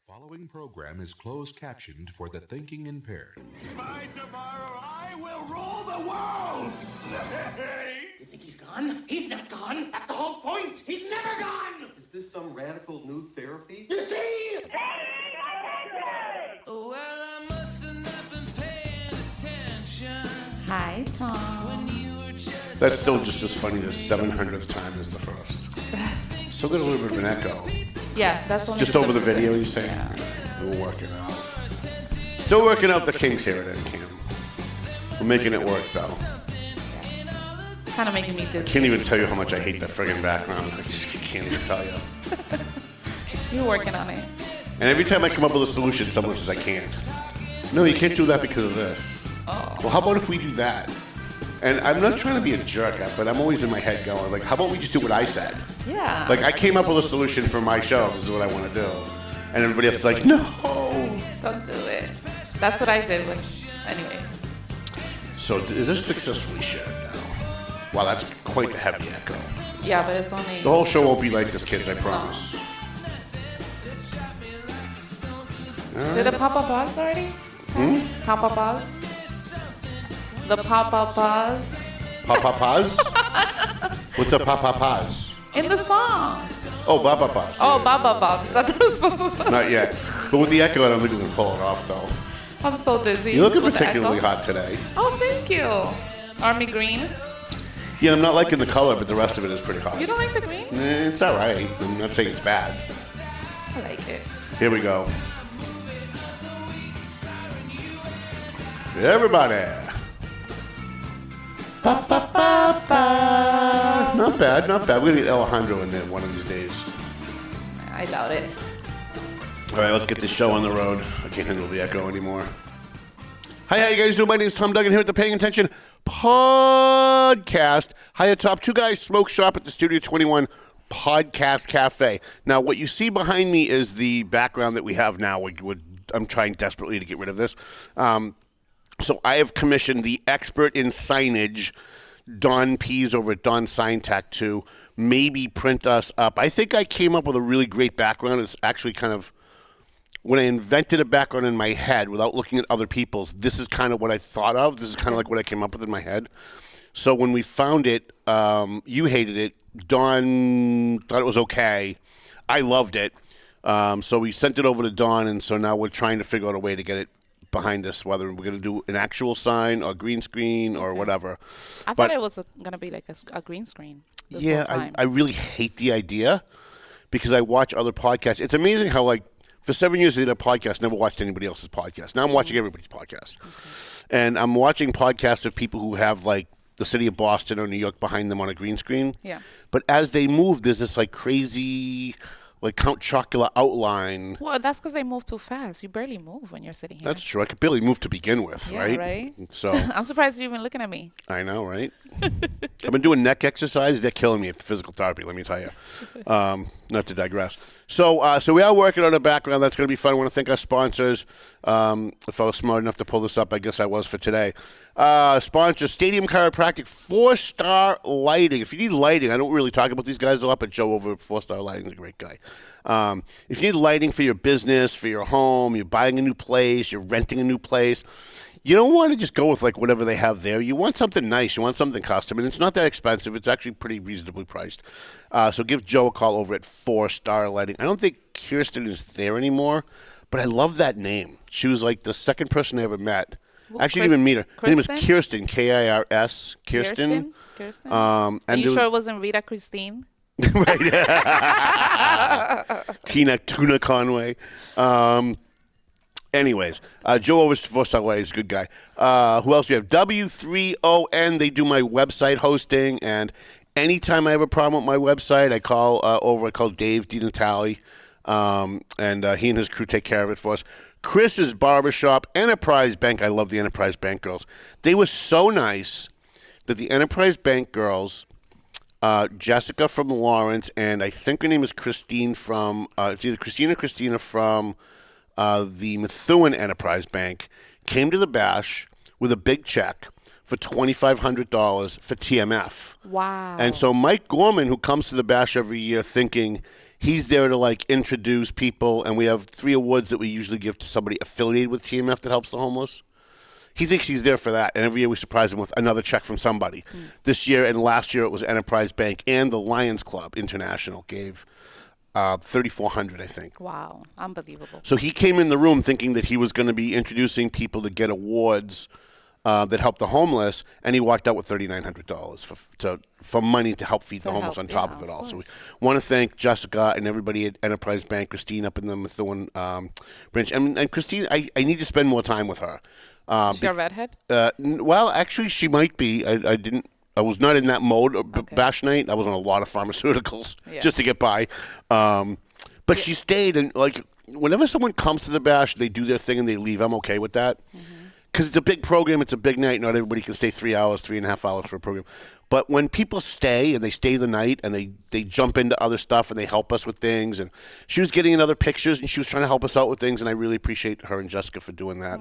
Following program is closed captioned for the thinking impaired. By tomorrow, I will rule the world! You think he's gone? He's not gone. That's the whole point. He's never gone. Is this some radical new therapy? You see? Well, I must have not been paying attention. Hi, Tom. When you were just That's still just as funny the 700th time as the first. Still got a little bit of an echo. Yeah, that's only Just over the difference. video, you say? Yeah. We'll work it out. Still working out the kinks here at NCAM. We're making it work, though. Kind of making me I dizzy. can't even tell you how much I hate that friggin' background. I just can't even tell you. You're working on it. And every time I come up with a solution, someone says I can't. No, you can't do that because of this. Oh. Well, how about if we do that? And I'm not trying to be a jerk, but I'm always in my head going, like, how about we just do what I said? Yeah. Like, I came up with a solution for my show. This is what I want to do. And everybody else is like, no. Don't do it. That's what I did. Anyways. So is this successfully shared now? Wow, that's quite the heavy echo. Yeah, but it's only... The whole show won't be like this, kids, I promise. Did it pop up pause already? Pop up pause? The pop up pause? Pa-pa-paz? What's a pa-pa-paz? In the song. Oh, ba-ba-paz. Oh, Baba Bobs. I thought it was Baba Bobs. Not yet. But with the echo, I don't think we can pull it off, though. I'm so dizzy. You're looking with the particularly echo. hot today. Oh, thank you. Army green. Yeah, I'm not liking the color, but the rest of it is pretty hot. You don't like the green? It's all right. I'm not saying it's bad. I like it. Here we go. Everybody. Ba-ba-ba-ba. Not bad, not bad. We're going to get Alejandro in there one of these days. I doubt it. All right, let's get this show on the road. I can't handle the echo anymore. Hi, how you guys doing? My name is Tom Duggan here at the Paying Attention Podcast. Hi, atop Two Guys Smoke Shop at the Studio 21 Podcast Cafe. Now, what you see behind me is the background that we have now. I'm trying desperately to get rid of this. So I have commissioned the expert in signage, Don Pease over at Don Sign Tech, to maybe print us up. I think I came up with a really great background. It's actually kind of, when I invented a background in my head without looking at other people's, this is kind of what I thought of. This is kind of like what I came up with in my head. So when we found it, you hated it. Don thought it was okay. I loved it. So we sent it over to Don, and so now we're trying to figure out a way to get it behind us, whether we're going to do an actual sign or green screen or whatever. I thought it was going to be like a green screen. This whole Yeah, time. I really hate the idea because I watch other podcasts. It's amazing how, like, for 7 years I did a podcast, never watched anybody else's podcast. Now I'm watching everybody's podcast. Okay. And I'm watching podcasts of people who have, like, the city of Boston or New York behind them on a green screen. Yeah. But as they move, there's this, like, crazy, like, Count Chocula outline. Well, that's because they move too fast. You barely move when you're sitting here. That's true. I could barely move to begin with, Yeah, right? right? So I'm surprised you're even looking at me. I know, right? I've been doing neck exercise. They're killing me at physical therapy, let me tell you. Not to digress. So we are working on a background. That's going to be fun. I want to thank our sponsors. If I was smart enough to pull this up, I guess I was for today. Sponsor, Stadium Chiropractic, 4-star lighting. If you need lighting, I don't really talk about these guys a lot, but Joe over at 4-star lighting is a great guy. If you need lighting for your business, for your home, you're buying a new place, you're renting a new place, you don't want to just go with like whatever they have there. You want something nice. You want something custom. And it's not that expensive. It's actually pretty reasonably priced. So give Joe a call over at 4-star lighting. I don't think Kirsten is there anymore, but I love that name. She was like the second person I ever met. Actually, didn't even meet her. Her name is Kirsten, K-I-R-S, Kirsten. Kirsten? And Are you sure it wasn't Rita Christine? Right. Tuna Conway. Anyways, Joe over at 4-star lighting is a good guy. Who else do we have? W3ON. They do my website hosting, and anytime I have a problem with my website, I call over. I call Dave DiNatale, and he and his crew take care of it for us. Chris's Barbershop, Enterprise Bank. I love the Enterprise Bank girls. They were so nice that the Enterprise Bank girls, Jessica from Lawrence, and I think her name is Christine from, it's either Christine or Christina from the Methuen Enterprise Bank, came to the bash with a big check for $2,500 for TMF. Wow. And so Mike Gorman, who comes to the bash every year thinking He's there to like introduce people, and we have 3 awards that we usually give to somebody affiliated with TMF that helps the homeless. He thinks he's there for that, and every year we surprise him with another check from somebody. This year and last year it was Enterprise Bank and the Lions Club International gave $3,400, I think. Wow, unbelievable. So he came in the room thinking that he was going to be introducing people to get awards that help the homeless, and he walked out with $3,900 for money to help feed the homeless on top of it all. So we want to thank Jessica and everybody at Enterprise Bank, Christine up in the Methuen branch. And Christine, I need to spend more time with her. Is she a redhead? Well, actually, she might be. I was not in that mode. Bash night, I was on a lot of pharmaceuticals just to get by. But she stayed, and like whenever someone comes to the bash, they do their thing and they leave. I'm okay with that because it's a big program. It's a big night. Not everybody can stay 3 hours, 3.5 hours for a program. But when people stay and they stay the night and they jump into other stuff and they help us with things, and she was getting in other pictures and she was trying to help us out with things, and I really appreciate her and Jessica for doing that.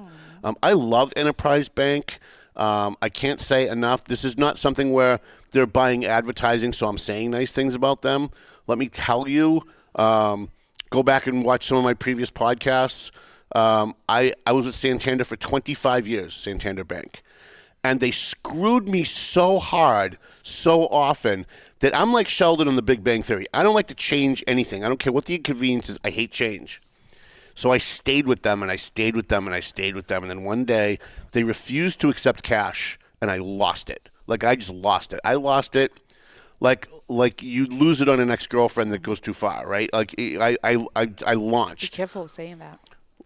I love Enterprise Bank. I can't say enough. This is not something where they're buying advertising, so I'm saying nice things about them. Let me tell you, go back and watch some of my previous podcasts. I was with Santander for 25 years, Santander Bank. And they screwed me so hard, so often, that I'm like Sheldon on The Big Bang Theory. I don't like to change anything. I don't care what the inconvenience is. I hate change. So I stayed with them, and I stayed with them, and I stayed with them. And then one day, they refused to accept cash, and I lost it. Like, I just lost it. I lost it like you lose it on an ex-girlfriend that goes too far, right? Like, I launched. Be careful saying that.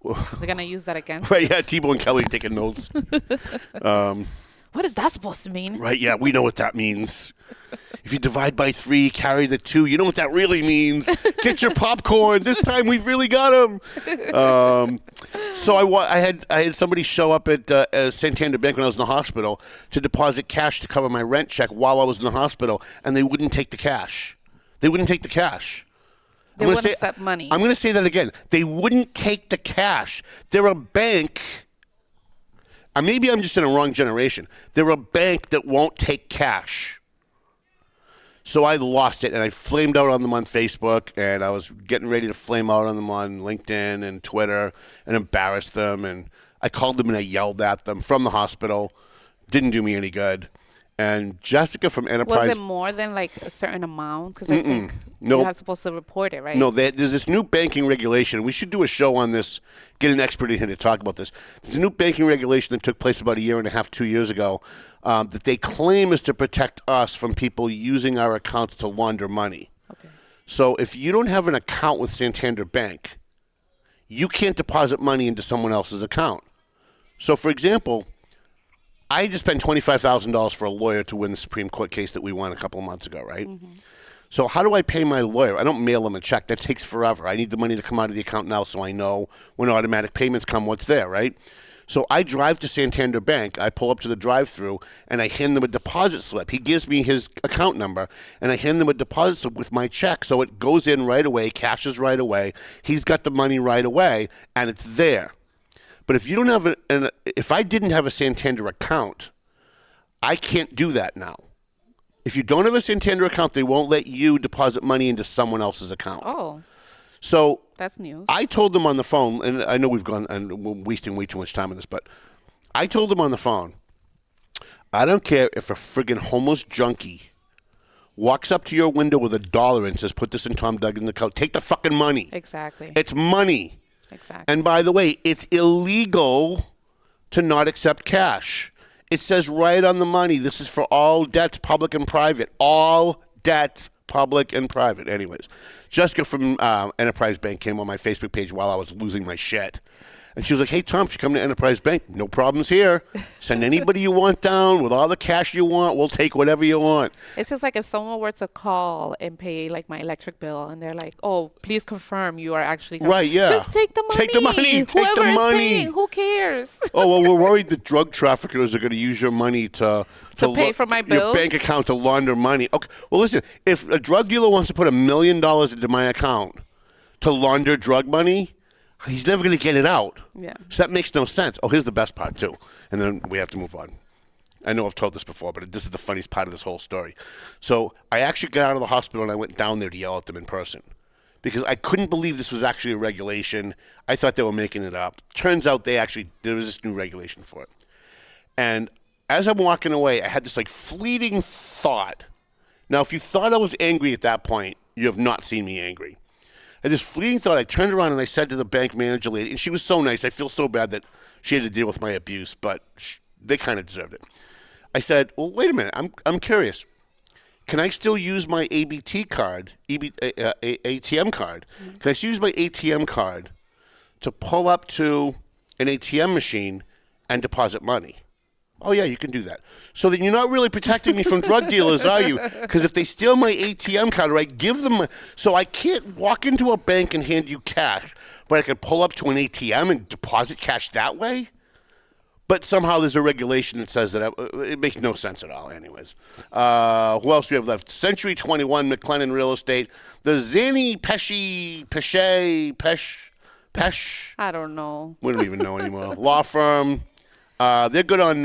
They're going to use that against Right, yeah, T-Bone and Kelly taking notes. What is that supposed to mean? Right, yeah, we know what that means. If you divide by 3, carry the 2, you know what that really means. Get your popcorn. This time we've really got them. So I had somebody show up at Santander Bank when I was in the hospital to deposit cash to cover my rent check while I was in the hospital, and they wouldn't take the cash. They wouldn't take the cash. They wouldn't accept money. I'm going to say that again. They wouldn't take the cash. They're a bank. Maybe I'm just in a wrong generation. They're a bank that won't take cash. So I lost it, and I flamed out on them on Facebook, and I was getting ready to flame out on them on LinkedIn and Twitter and embarrass them. And I called them and I yelled at them from the hospital. Didn't do me any good. And Jessica from Enterprise... Was it more than like a certain amount? Because I think you're supposed to report it, right? No, there's this new banking regulation. We should do a show on this, get an expert in here to talk about this. There's a new banking regulation that took place about 1.5 years, 2 years ago that they claim is to protect us from people using our accounts to launder money. Okay. So if you don't have an account with Santander Bank, you can't deposit money into someone else's account. So, for example... I just spent $25,000 for a lawyer to win the Supreme Court case that we won a couple of months ago, right? So how do I pay my lawyer? I don't mail him a check. That takes forever. I need the money to come out of the account now so I know when automatic payments come what's there, right? So I drive to Santander Bank. I pull up to the drive-thru, and I hand them a deposit slip. He gives me his account number, and I hand them a deposit slip with my check. So it goes in right away, cashes right away. He's got the money right away, and it's there. But if you don't have if I didn't have a Santander account, I can't do that now. If you don't have a Santander account, they won't let you deposit money into someone else's account. Oh. So that's news. I told them on the phone, and I know we've gone and we're wasting way too much time on this, but I told them on the phone, I don't care if a friggin' homeless junkie walks up to your window with $1 and says, put this in Tom Duggan's account. Take the fucking money. Exactly. It's money. Exactly. And by the way, it's illegal to not accept cash. It says right on the money, this is for all debts, public and private. All debts, public and private. Anyways, Jessica from Enterprise Bank came on my Facebook page while I was losing my shit. And she was like, hey, Tom, if you come to Enterprise Bank, no problems here. Send anybody you want down with all the cash you want. We'll take whatever you want. It's just like if someone were to call and pay like my electric bill and they're like, oh, please confirm you are actually going right, yeah. Just take the money. Take the money. Take Whoever the money. Is paying, who cares? Oh, well, we're worried that drug traffickers are going to use your money to pay for my bills? Your bank account to launder money. Okay. Well, listen, if a drug dealer wants to put $1 million into my account to launder drug money, he's never going to get it out. Yeah. So that makes no sense. Oh, here's the best part, too. And then we have to move on. I know I've told this before, but this is the funniest part of this whole story. So I actually got out of the hospital and I went down there to yell at them in person because I couldn't believe this was actually a regulation. I thought they were making it up. Turns out there was this new regulation for it. And as I'm walking away, I had this like fleeting thought. Now, if you thought I was angry at that point, you have not seen me angry. I had this fleeting thought. I turned around and I said to the bank manager lady, and she was so nice. I feel so bad that she had to deal with my abuse, but they kind of deserved it. I said, well, wait a minute. I'm curious. Can I still use my ATM card? Can I still use my ATM card to pull up to an ATM machine and deposit money? Oh, yeah, you can do that. So then you're not really protecting me from drug dealers, are you? Because if they steal my ATM card, or I give them so I can't walk into a bank and hand you cash, but I can pull up to an ATM and deposit cash that way? But somehow there's a regulation that says that it makes no sense at all anyways. Who else do we have left? Century 21, McLennan Real Estate. The Zanny Pesh. I don't know. We don't even know anymore. Law firm. They're good on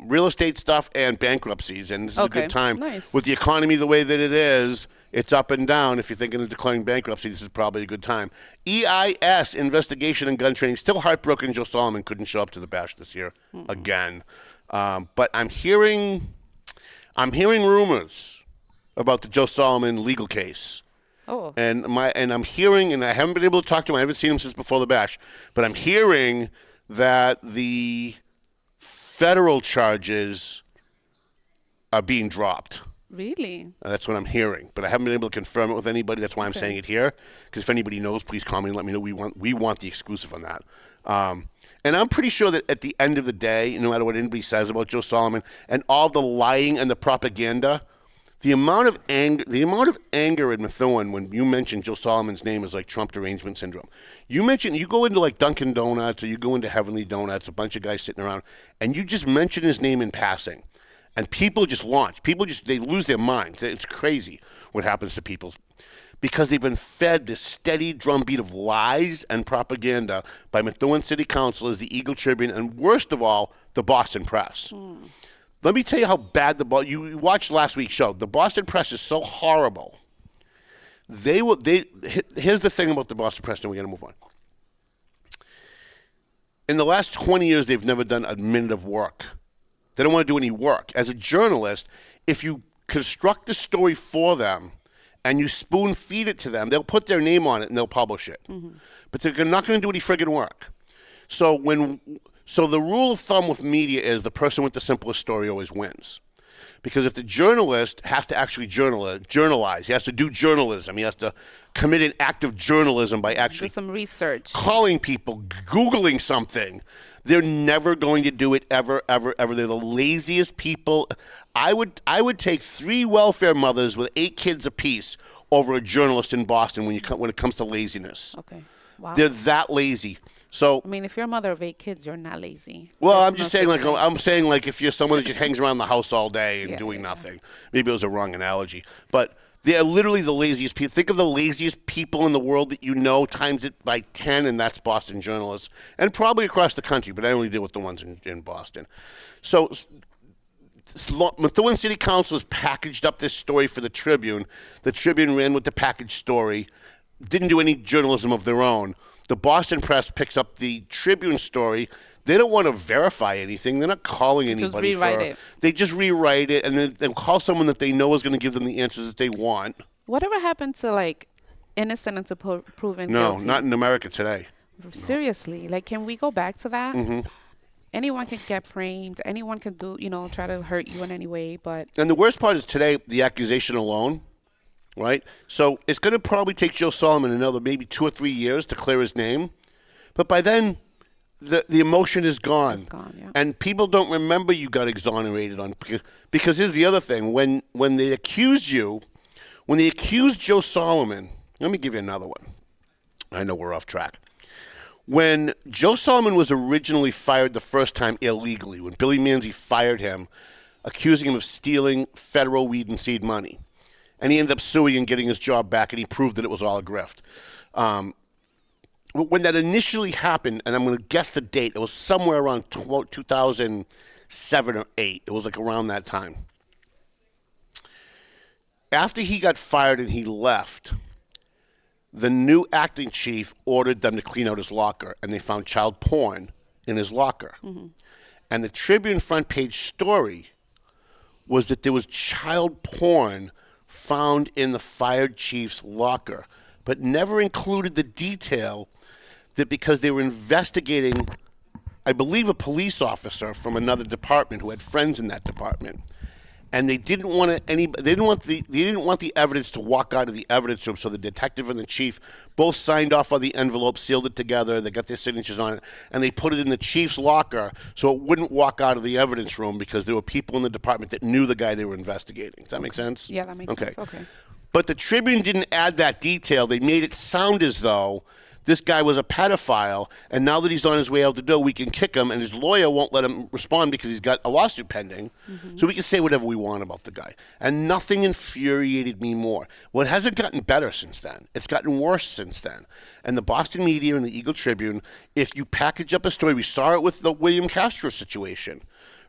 real estate stuff and bankruptcies, and this is a good time. Nice. With the economy the way that it is, it's up and down. If you're thinking of declaring bankruptcy, this is probably a good time. EIS, investigation and gun training. Still heartbroken Joe Solomon couldn't show up to the bash this year again. But I'm hearing rumors about the Joe Solomon legal case. Oh. And I'm hearing, and I haven't been able to talk to him. I haven't seen him since before the bash. But I'm hearing that the federal charges are being dropped. Really? That's what I'm hearing, but I haven't been able to confirm it with anybody. That's why I'm saying it here. Because if anybody knows, please call me and let me know. We want the exclusive on that. And I'm pretty sure that at the end of the day, no matter what anybody says about Joe Solomon and all the lying and the propaganda, the amount of anger in Methuen when you mention Joe Solomon's name is like Trump derangement syndrome. You go into like Dunkin' Donuts or you go into Heavenly Donuts, a bunch of guys sitting around, and you just mention his name in passing. And people just launch. They lose their minds. It's crazy what happens to people because they've been fed this steady drumbeat of lies and propaganda by Methuen City Councilors, the Eagle Tribune, and worst of all, the Boston Press. Let me tell you how bad you watched last week's show. The Boston Press is so horrible. Here's the thing about the Boston Press, and we're going to move on. In the last 20 years, they've never done a minute of work. They don't want to do any work. As a journalist, if you construct a story for them and you spoon feed it to them, they'll put their name on it and they'll publish it. But they're not going to do any friggin' work. So the rule of thumb with media is the person with the simplest story always wins. Because if the journalist has to actually journalize, he has to do journalism, he has to commit an act of journalism by actually do some research, calling people, Googling something, they're never going to do it ever, ever, ever. They're the laziest people. I would take 3 welfare mothers with 8 kids apiece over a journalist in Boston when it comes to laziness. Okay. Wow. They're that lazy. So I mean, if you're a mother of 8 kids, you're not lazy. Well, I'm saying like if you're someone that just hangs around the house all day and doing nothing. Maybe it was a wrong analogy, but they're literally the laziest people. Think of the laziest people in the world that you know, times it by 10, and that's Boston journalists, and probably across the country. But I only deal with the ones in Boston. So Methuen City Council has packaged up this story for the Tribune. The Tribune ran with the packaged story, didn't do any journalism of their own. The Boston Press picks up the Tribune story. They don't want to verify anything. They're not calling anybody. Just rewrite it. They just rewrite it, and then they'll call someone that they know is going to give them the answers that they want. Whatever happened to like innocent until proven No, guilty? not in America today. Seriously, like, can we go back to that? Mm-hmm. Anyone can get framed. Anyone can try to hurt you in any way. But And the worst part is today, the accusation alone, right? So it's going to probably take Joe Solomon another maybe 2 or 3 years to clear his name. But by then, the emotion is gone. It's gone, yeah. And people don't remember you got exonerated on. Because here's the other thing. When they accused Joe Solomon, let me give you another one. I know we're off track. When Joe Solomon was originally fired the first time illegally, when Billy Manzi fired him, accusing him of stealing federal weed and seed money, and he ended up suing and getting his job back, and he proved that it was all a grift. When that initially happened, and I'm going to guess the date, it was somewhere around 2007 or 8. It was like around that time. after he got fired and he left, the new acting chief ordered them to clean out his locker, and they found child porn in his locker. Mm-hmm. And the Tribune front page story was that there was child porn found in the fired chief's locker, but never included the detail that because they were investigating, I believe, a police officer from another department who had friends in that department, and they didn't want the evidence to walk out of the evidence room. So the detective and the chief both signed off on the envelope, sealed it together. They got their signatures on it, and they put it in the chief's locker so it wouldn't walk out of the evidence room because there were people in the department that knew the guy they were investigating. Does that make sense? Yeah, that makes sense. Okay. But the Tribune didn't add that detail. They made it sound as though this guy was a pedophile, and now that he's on his way out the door, we can kick him, and his lawyer won't let him respond because he's got a lawsuit pending. Mm-hmm. So we can say whatever we want about the guy. And nothing infuriated me more. Well, it hasn't gotten better since then. It's gotten worse since then. And the Boston media and the Eagle Tribune, if you package up a story, we saw it with the William Castro situation,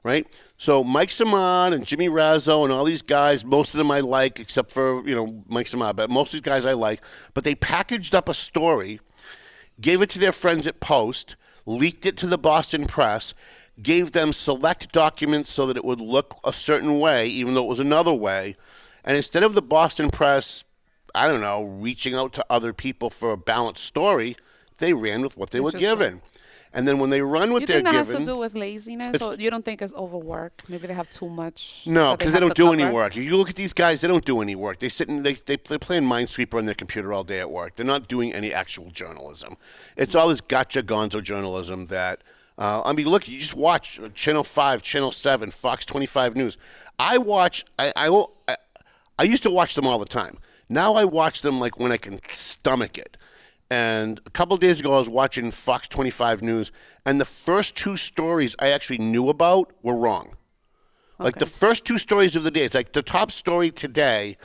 right? So Mike Samad and Jimmy Razzo and all these guys, most of them I like, except for, Mike Samad, but most of these guys I like. But they packaged up a story, gave it to their friends at Post, leaked it to the Boston Press, gave them select documents so that it would look a certain way, even though it was another way. And instead of the Boston Press, reaching out to other people for a balanced story, they ran with what they were given. And then when they run what they're given... You think that has to do with laziness, or you don't think it's overwork? Maybe they have too much... No, because they don't do any work. If you look at these guys, they don't do any work. They sit and they're playing Minesweeper on their computer all day at work. They're not doing any actual journalism. It's all this gotcha gonzo journalism that... look, you just watch Channel 5, Channel 7, Fox 25 News. I used to watch them all the time. Now I watch them like when I can stomach it. And a couple of days ago, I was watching Fox 25 News, and the first two stories I actually knew about were wrong. Okay. Like the first two stories of the day. It's like the top story today.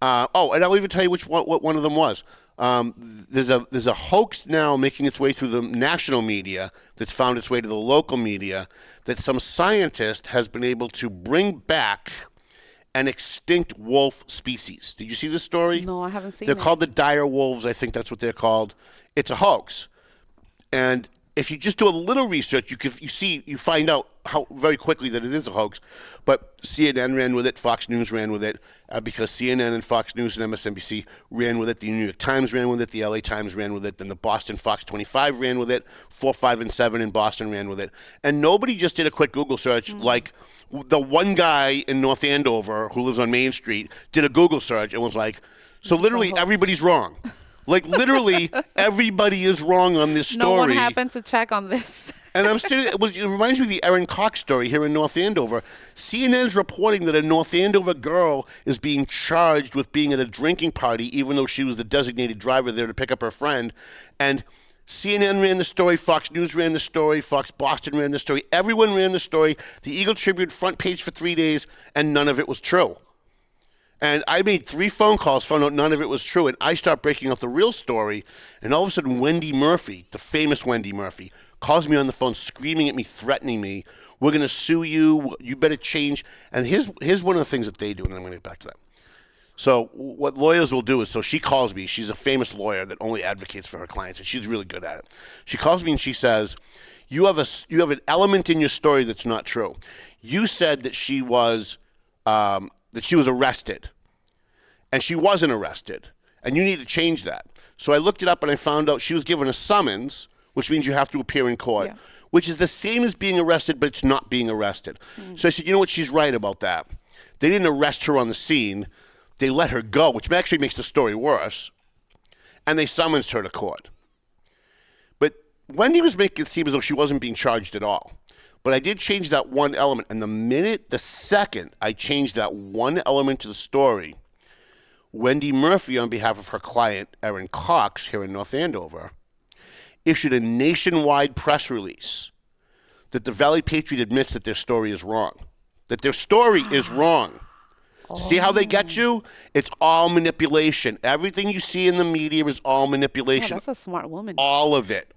And I'll even tell you what one of them was. There's a hoax now making its way through the national media that's found its way to the local media that some scientist has been able to bring back an extinct wolf species. Did you see this story? No, I haven't seen it. They're called the dire wolves. I think that's what they're called. It's a hoax. And if you just do a little research, you find out how very quickly that it is a hoax. But CNN ran with it, Fox News ran with it, because CNN and Fox News and MSNBC ran with it. The New York Times ran with it. The LA Times ran with it. Then the Boston Fox 25 ran with it. 4, 5, and 7 in Boston ran with it. And nobody just did a quick Google search like the one guy in North Andover who lives on Main Street did a Google search and was like, so literally everybody's wrong. Like, literally, everybody is wrong on this story. No one happened to check on this. And I'm sitting, it reminds me of the Erin Cox story here in North Andover. CNN's reporting that a North Andover girl is being charged with being at a drinking party, even though she was the designated driver there to pick up her friend. And CNN ran the story, Fox News ran the story, Fox Boston ran the story. Everyone ran the story. The Eagle Tribune front page for 3 days, and none of it was true. And I made 3 phone calls, found out none of it was true, and I start breaking out the real story, and all of a sudden Wendy Murphy, the famous Wendy Murphy, calls me on the phone screaming at me, threatening me, we're going to sue you, you better change. And here's one of the things that they do, and then I'm going to get back to that. So what lawyers will do is, so she calls me, she's a famous lawyer that only advocates for her clients, and she's really good at it. She calls me and she says, you have an element in your story that's not true. You said that she was arrested. And she wasn't arrested. And you need to change that. So I looked it up and I found out she was given a summons, which means you have to appear in court, which is the same as being arrested, but it's not being arrested. So I said, you know what, she's right about that. They didn't arrest her on the scene. They let her go, which actually makes the story worse. And they summoned her to court. But Wendy was making it seem as though she wasn't being charged at all. But I did change that one element. And the second I changed that one element to the story, Wendy Murphy, on behalf of her client, Erin Cox, here in North Andover, issued a nationwide press release that the Valley Patriot admits that their story is wrong. That their story is wrong. See how they get you? It's all manipulation. Everything you see in the media is all manipulation. Yeah, that's a smart woman. All of it.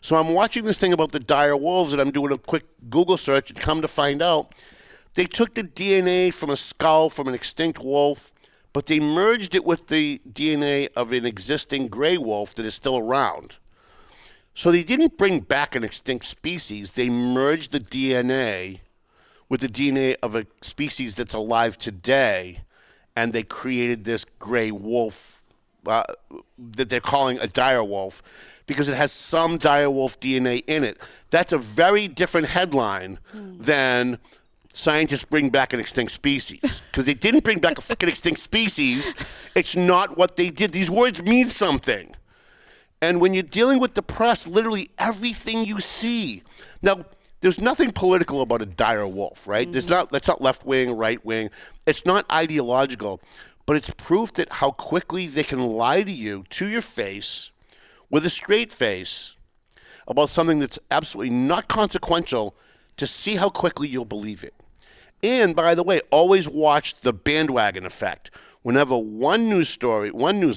So I'm watching this thing about the dire wolves, and I'm doing a quick Google search, and come to find out, they took the DNA from a skull from an extinct wolf, but they merged it with the DNA of an existing gray wolf that is still around. So they didn't bring back an extinct species. They merged the DNA with the DNA of a species that's alive today, and they created this gray wolf that they're calling a dire wolf because it has some dire wolf DNA in it. That's a very different headline than scientists bring back an extinct species, because they didn't bring back a fucking extinct species. It's not what they did. These words mean something. And when you're dealing with the press, literally everything you see. Now, there's nothing political about a dire wolf, right? That's not left wing, right wing. It's not ideological, but it's proof that how quickly they can lie to you to your face with a straight face about something that's absolutely not consequential, to see how quickly you'll believe it. And by the way, always watch the bandwagon effect. Whenever one news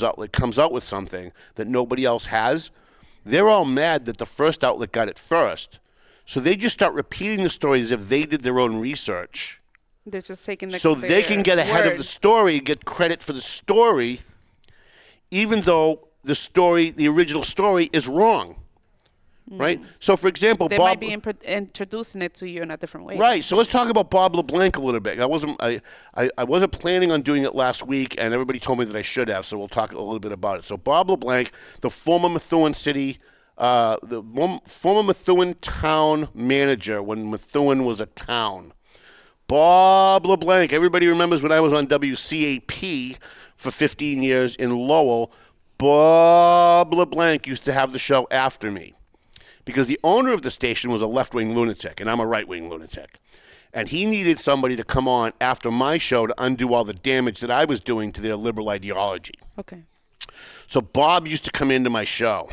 outlet comes out with something that nobody else has, they're all mad that the first outlet got it first. So they just start repeating the story as if they did their own research. They're just taking the so they can get ahead of the story, get credit for the story, even though the original story is wrong. Right? So, for example, they Bob might be introducing it to you in a different way. Right. So let's talk about Bob LeBlanc a little bit. I wasn't planning on doing it last week, and everybody told me that I should have. So we'll talk a little bit about it. So Bob LeBlanc, the former Methuen former Methuen town manager when Methuen was a town. Bob LeBlanc. Everybody remembers when I was on WCAP for 15 years in Lowell. Bob LeBlanc used to have the show after me, because the owner of the station was a left-wing lunatic, and I'm a right-wing lunatic. And he needed somebody to come on after my show to undo all the damage that I was doing to their liberal ideology. Okay. So Bob used to come into my show,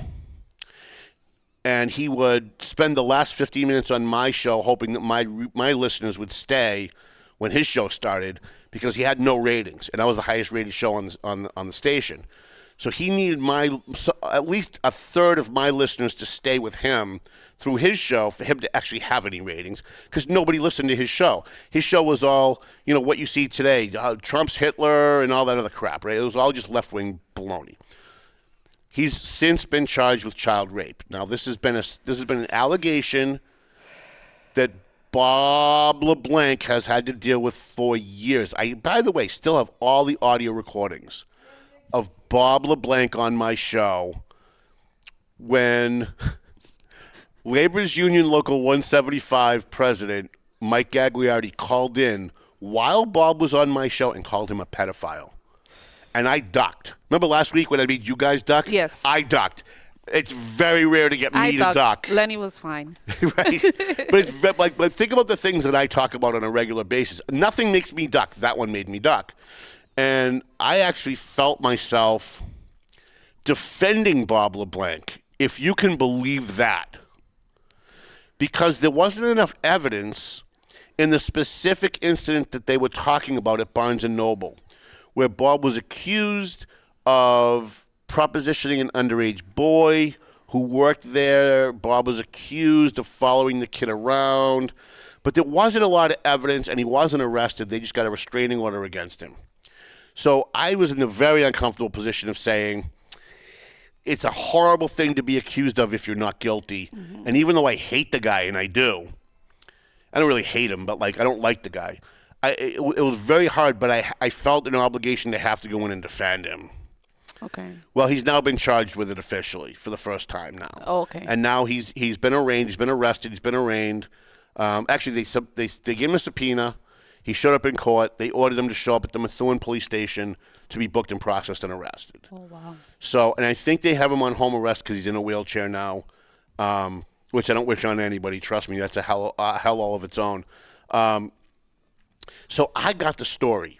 and he would spend the last 15 minutes on my show hoping that my listeners would stay when his show started, because he had no ratings, and I was the highest-rated show on the station. So he needed at least a third of my listeners to stay with him through his show for him to actually have any ratings, because nobody listened to his show. His show was all, what you see today, Trump's Hitler and all that other crap, right? It was all just left-wing baloney. He's since been charged with child rape. Now, this has been an allegation that Bob LeBlanc has had to deal with for years. I, by the way, still have all the audio recordings of Bob LeBlanc on my show when Labor's Union Local 175 president Mike Gagliardi called in while Bob was on my show and called him a pedophile. And I ducked. Remember last week when I made you guys duck? Yes. I ducked. It's very rare to get me to duck. Lenny was fine. Right? But it's like think about the things that I talk about on a regular basis. Nothing makes me duck. That one made me duck. And I actually felt myself defending Bob LeBlanc, if you can believe that, because there wasn't enough evidence in the specific incident that they were talking about at Barnes & Noble, where Bob was accused of propositioning an underage boy who worked there. Bob was accused of following the kid around, but there wasn't a lot of evidence, and he wasn't arrested. They just got a restraining order against him. So I was in the very uncomfortable position of saying, it's a horrible thing to be accused of if you're not guilty. Mm-hmm. And even though I hate the guy, and I don't really hate him, but I don't like the guy. It was very hard, but I felt an obligation to have to go in and defend him. Okay. Well, he's now been charged with it officially for the first time now. Oh, okay. And now he's been arraigned. He's been arrested. He's been arraigned. Actually, they gave him a subpoena. He showed up in court. They ordered him to show up at the Methuen police station to be booked and processed and arrested. Oh, wow. So, and I think they have him on home arrest because he's in a wheelchair now, which I don't wish on anybody. Trust me, that's a hell all of its own. So I got the story.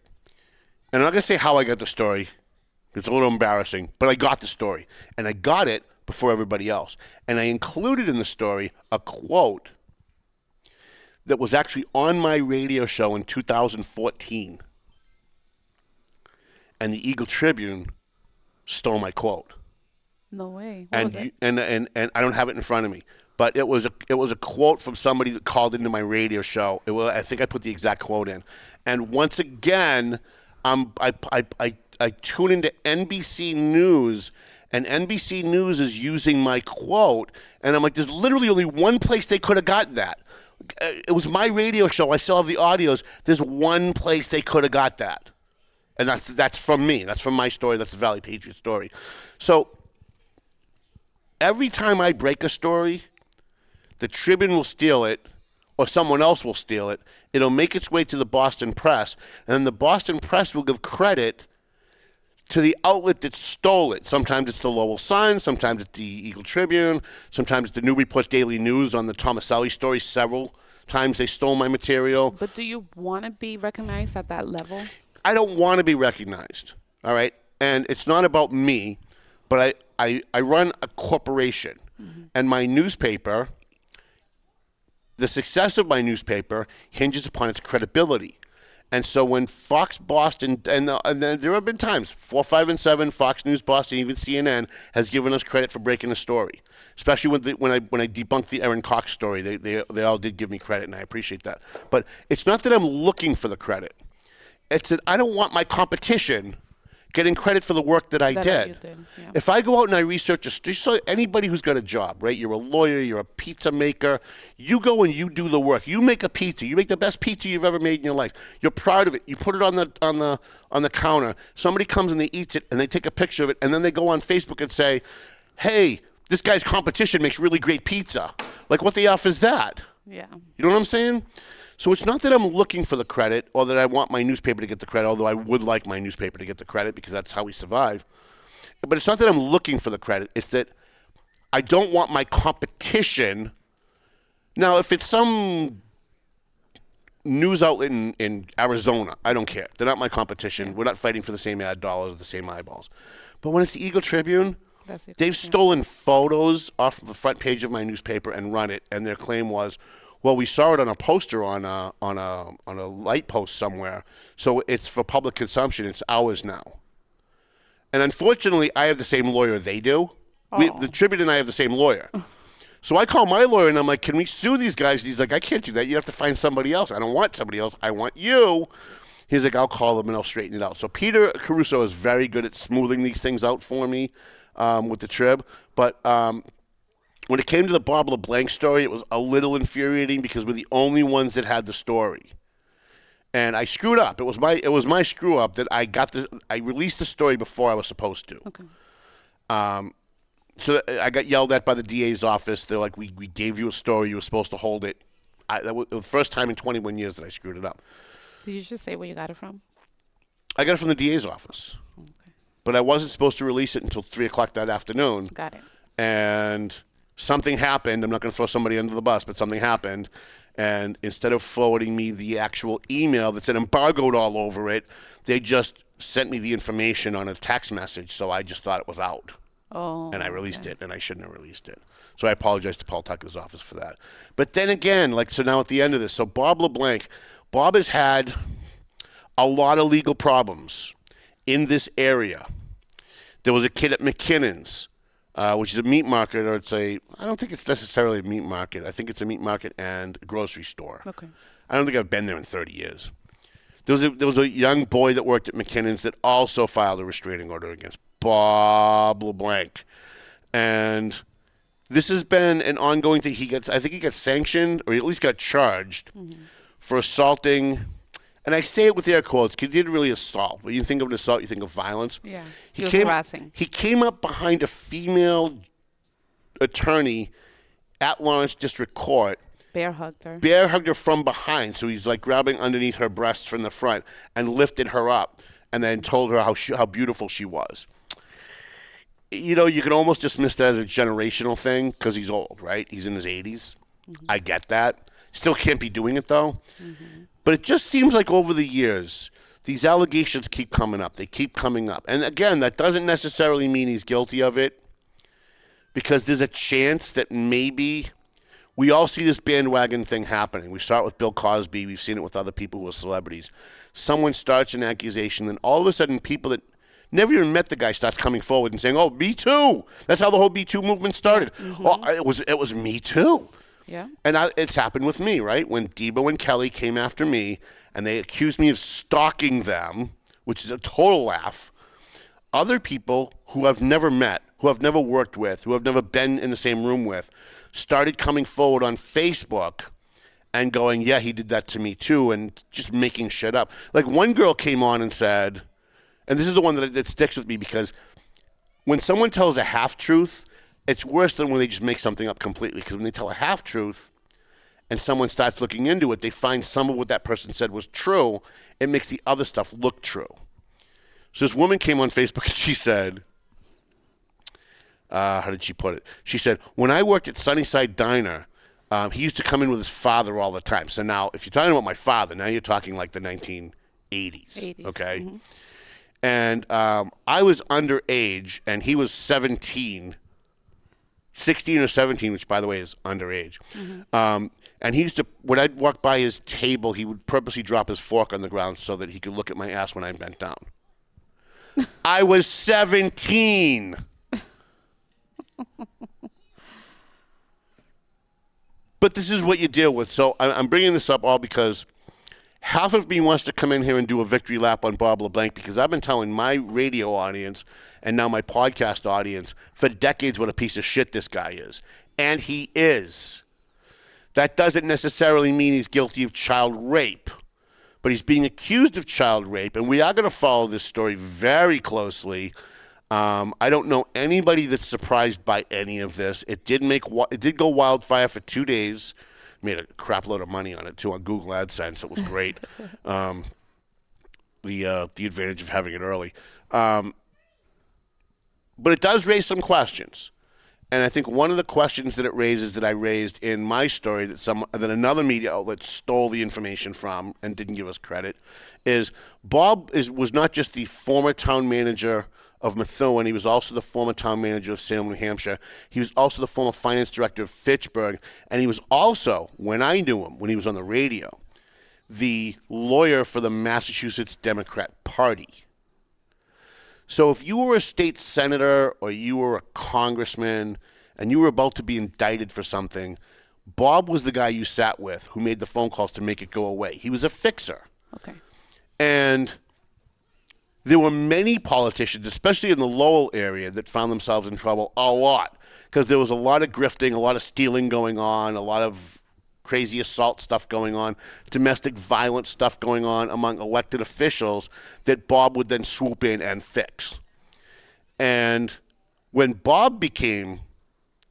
And I'm not going to say how I got the story. It's a little embarrassing, but I got the story. And I got it before everybody else. And I included in the story a quote that was actually on my radio show in 2014. And the Eagle Tribune stole my quote. No way. What was it? And I don't have it in front of me, but it was a quote from somebody that called into my radio show. I think I put the exact quote in. And once again, I tune into NBC News, and NBC News is using my quote, and I'm like, there's literally only one place they could have gotten that. It was my radio show. I still have the audios. There's one place they could have got that, and that's from me. That's from my story. That's the Valley Patriot story. So every time I break a story, the Tribune will steal it, or someone else will steal it. It'll make its way to the Boston Press, and then the Boston Press will give credit to the outlet that stole it. Sometimes it's the Lowell Sun, sometimes it's the Eagle Tribune, sometimes it's the Newburyport Daily News on the Tomaselli story. Several times they stole my material. But do you want to be recognized at that level? I don't want to be recognized, all right? And it's not about me, but I run a corporation, and my newspaper, the success of my newspaper hinges upon its credibility. And so when Fox Boston, and there have been times, 4, 5, and 7, Fox News Boston, even CNN, has given us credit for breaking a story. Especially when I debunked the Aaron Cox story, they all did give me credit, and I appreciate that. But it's not that I'm looking for the credit. It's that I don't want my competition getting credit for the work that I did. Yeah. If I go out and I research just so anybody who's got a job, right? You're a lawyer, you're a pizza maker. You go and you do the work. You make a pizza. You make the best pizza you've ever made in your life. You're proud of it. You put it on the counter. Somebody comes and they eat it and they take a picture of it, and then they go on Facebook and say, "Hey, this guy's competition makes really great pizza." Like, what the F is that? Yeah. You know what I'm saying? So it's not that I'm looking for the credit or that I want my newspaper to get the credit, although I would like my newspaper to get the credit because that's how we survive. But it's not that I'm looking for the credit. It's that I don't want my competition. Now, if it's some news outlet in Arizona, I don't care. They're not my competition. We're not fighting for the same ad dollars or the same eyeballs. But when it's the Eagle Tribune, they've stolen photos off the front page of my newspaper and run it, and their claim was, well, we saw it on a poster on a light post somewhere, so it's for public consumption. It's ours now. And unfortunately, I have the same lawyer they do. The Tribune and I have the same lawyer. So I call my lawyer, and I'm like, can we sue these guys? And he's like, I can't do that. You have to find somebody else. I don't want somebody else. I want you. He's like, I'll call them, and I'll straighten it out. So Peter Caruso is very good at smoothing these things out for me with the Trib. But when it came to the Bob LeBlanc story, it was a little infuriating because we're the only ones that had the story, and I screwed up. It was my screw up that I released the story before I was supposed to. Okay. So I got yelled at by the DA's office. They're like, "We gave you a story. You were supposed to hold it." That was the first time in 21 years that I screwed it up. Did you just say where you got it from? I got it from the DA's office, but I wasn't supposed to release it until 3:00 that afternoon. Got it. And something happened. I'm not going to throw somebody under the bus, but something happened. And instead of forwarding me the actual email that said embargoed all over it, they just sent me the information on a text message. So I just thought it was out. Oh. And I released it, and I shouldn't have released it. So I apologize to Paul Tucker's office for that. But then again, so now at the end of this, so Bob LeBlanc, Bob has had a lot of legal problems in this area. There was a kid at McKinnon's, which is a meat market, or I don't think it's necessarily a meat market. I think it's a meat market and a grocery store. Okay. I don't think I've been there in 30 years. There was a young boy that worked at McKinnon's that also filed a restraining order against Bob LeBlanc. And this has been an ongoing thing. I think he got sanctioned, or he at least got charged for assaulting. And I say it with air quotes because he didn't really assault. When you think of an assault, you think of violence. Yeah, he was harassing. He came up behind a female attorney at Lawrence District Court. Bear hugged her. Bear hugged her from behind. So he's like grabbing underneath her breasts from the front and lifted her up and then told her how beautiful she was. You know, you can almost dismiss that as a generational thing because he's old, right? He's in his 80s. I get that. Still can't be doing it, though. But it just seems like over the years, these allegations keep coming up. They keep coming up. And again, that doesn't necessarily mean he's guilty of it because there's a chance that maybe we all see this bandwagon thing happening. We saw it with Bill Cosby. We've seen it with other people who are celebrities. Someone starts an accusation, then all of a sudden people that never even met the guy starts coming forward and saying, "Oh, Me Too." That's how the whole Me Too movement started. Oh, it was Me Too. Yeah. And it's happened with me, right? When Debo and Kelly came after me and they accused me of stalking them, which is a total laugh. Other people who I've never met, who I've never worked with, who I've never been in the same room with, started coming forward on Facebook and going, yeah, he did that to me too, and just making shit up. Like one girl came on and said, and this is the one that sticks with me, because when someone tells a half-truth, it's worse than when they just make something up completely, because when they tell a half-truth and someone starts looking into it, they find some of what that person said was true. It makes the other stuff look true. So this woman came on Facebook and she said, how did she put it? She said, when I worked at Sunnyside Diner, he used to come in with his father all the time. So now, if you're talking about my father, now you're talking like the 1980s. 80s. Okay? Mm-hmm. And I was underage, and he was 16 or 17, which, by the way, is underage. Mm-hmm. And he used to, when I'd walk by his table, he would purposely drop his fork on the ground so that he could look at my ass when I bent down. I was 17. But this is what you deal with. So I'm bringing this up all because half of me wants to come in here and do a victory lap on Bob LeBlanc, because I've been telling my radio audience and now my podcast audience for decades what a piece of shit this guy is. And he is. That doesn't necessarily mean he's guilty of child rape, but he's being accused of child rape, and we are going to follow this story very closely. I don't know anybody that's surprised by any of this. It did go wildfire for 2 days. Made a crap load of money on it too on Google AdSense. It was great. The advantage of having it early, but it does raise some questions. And I think one of the questions that it raises, that I raised in my story, that another media outlet stole the information from and didn't give us credit, is Bob was not just the former town manager of Methuen. He was also the former town manager of Salem, New Hampshire. He was also the former finance director of Fitchburg. And he was also, when I knew him, when he was on the radio, the lawyer for the Massachusetts Democrat Party. So if you were a state senator or you were a congressman and you were about to be indicted for something, Bob was the guy you sat with who made the phone calls to make it go away. He was a fixer. Okay. And there were many politicians, especially in the Lowell area, that found themselves in trouble a lot, because there was a lot of grifting, a lot of stealing going on, a lot of crazy assault stuff going on, domestic violence stuff going on among elected officials that Bob would then swoop in and fix. And when Bob became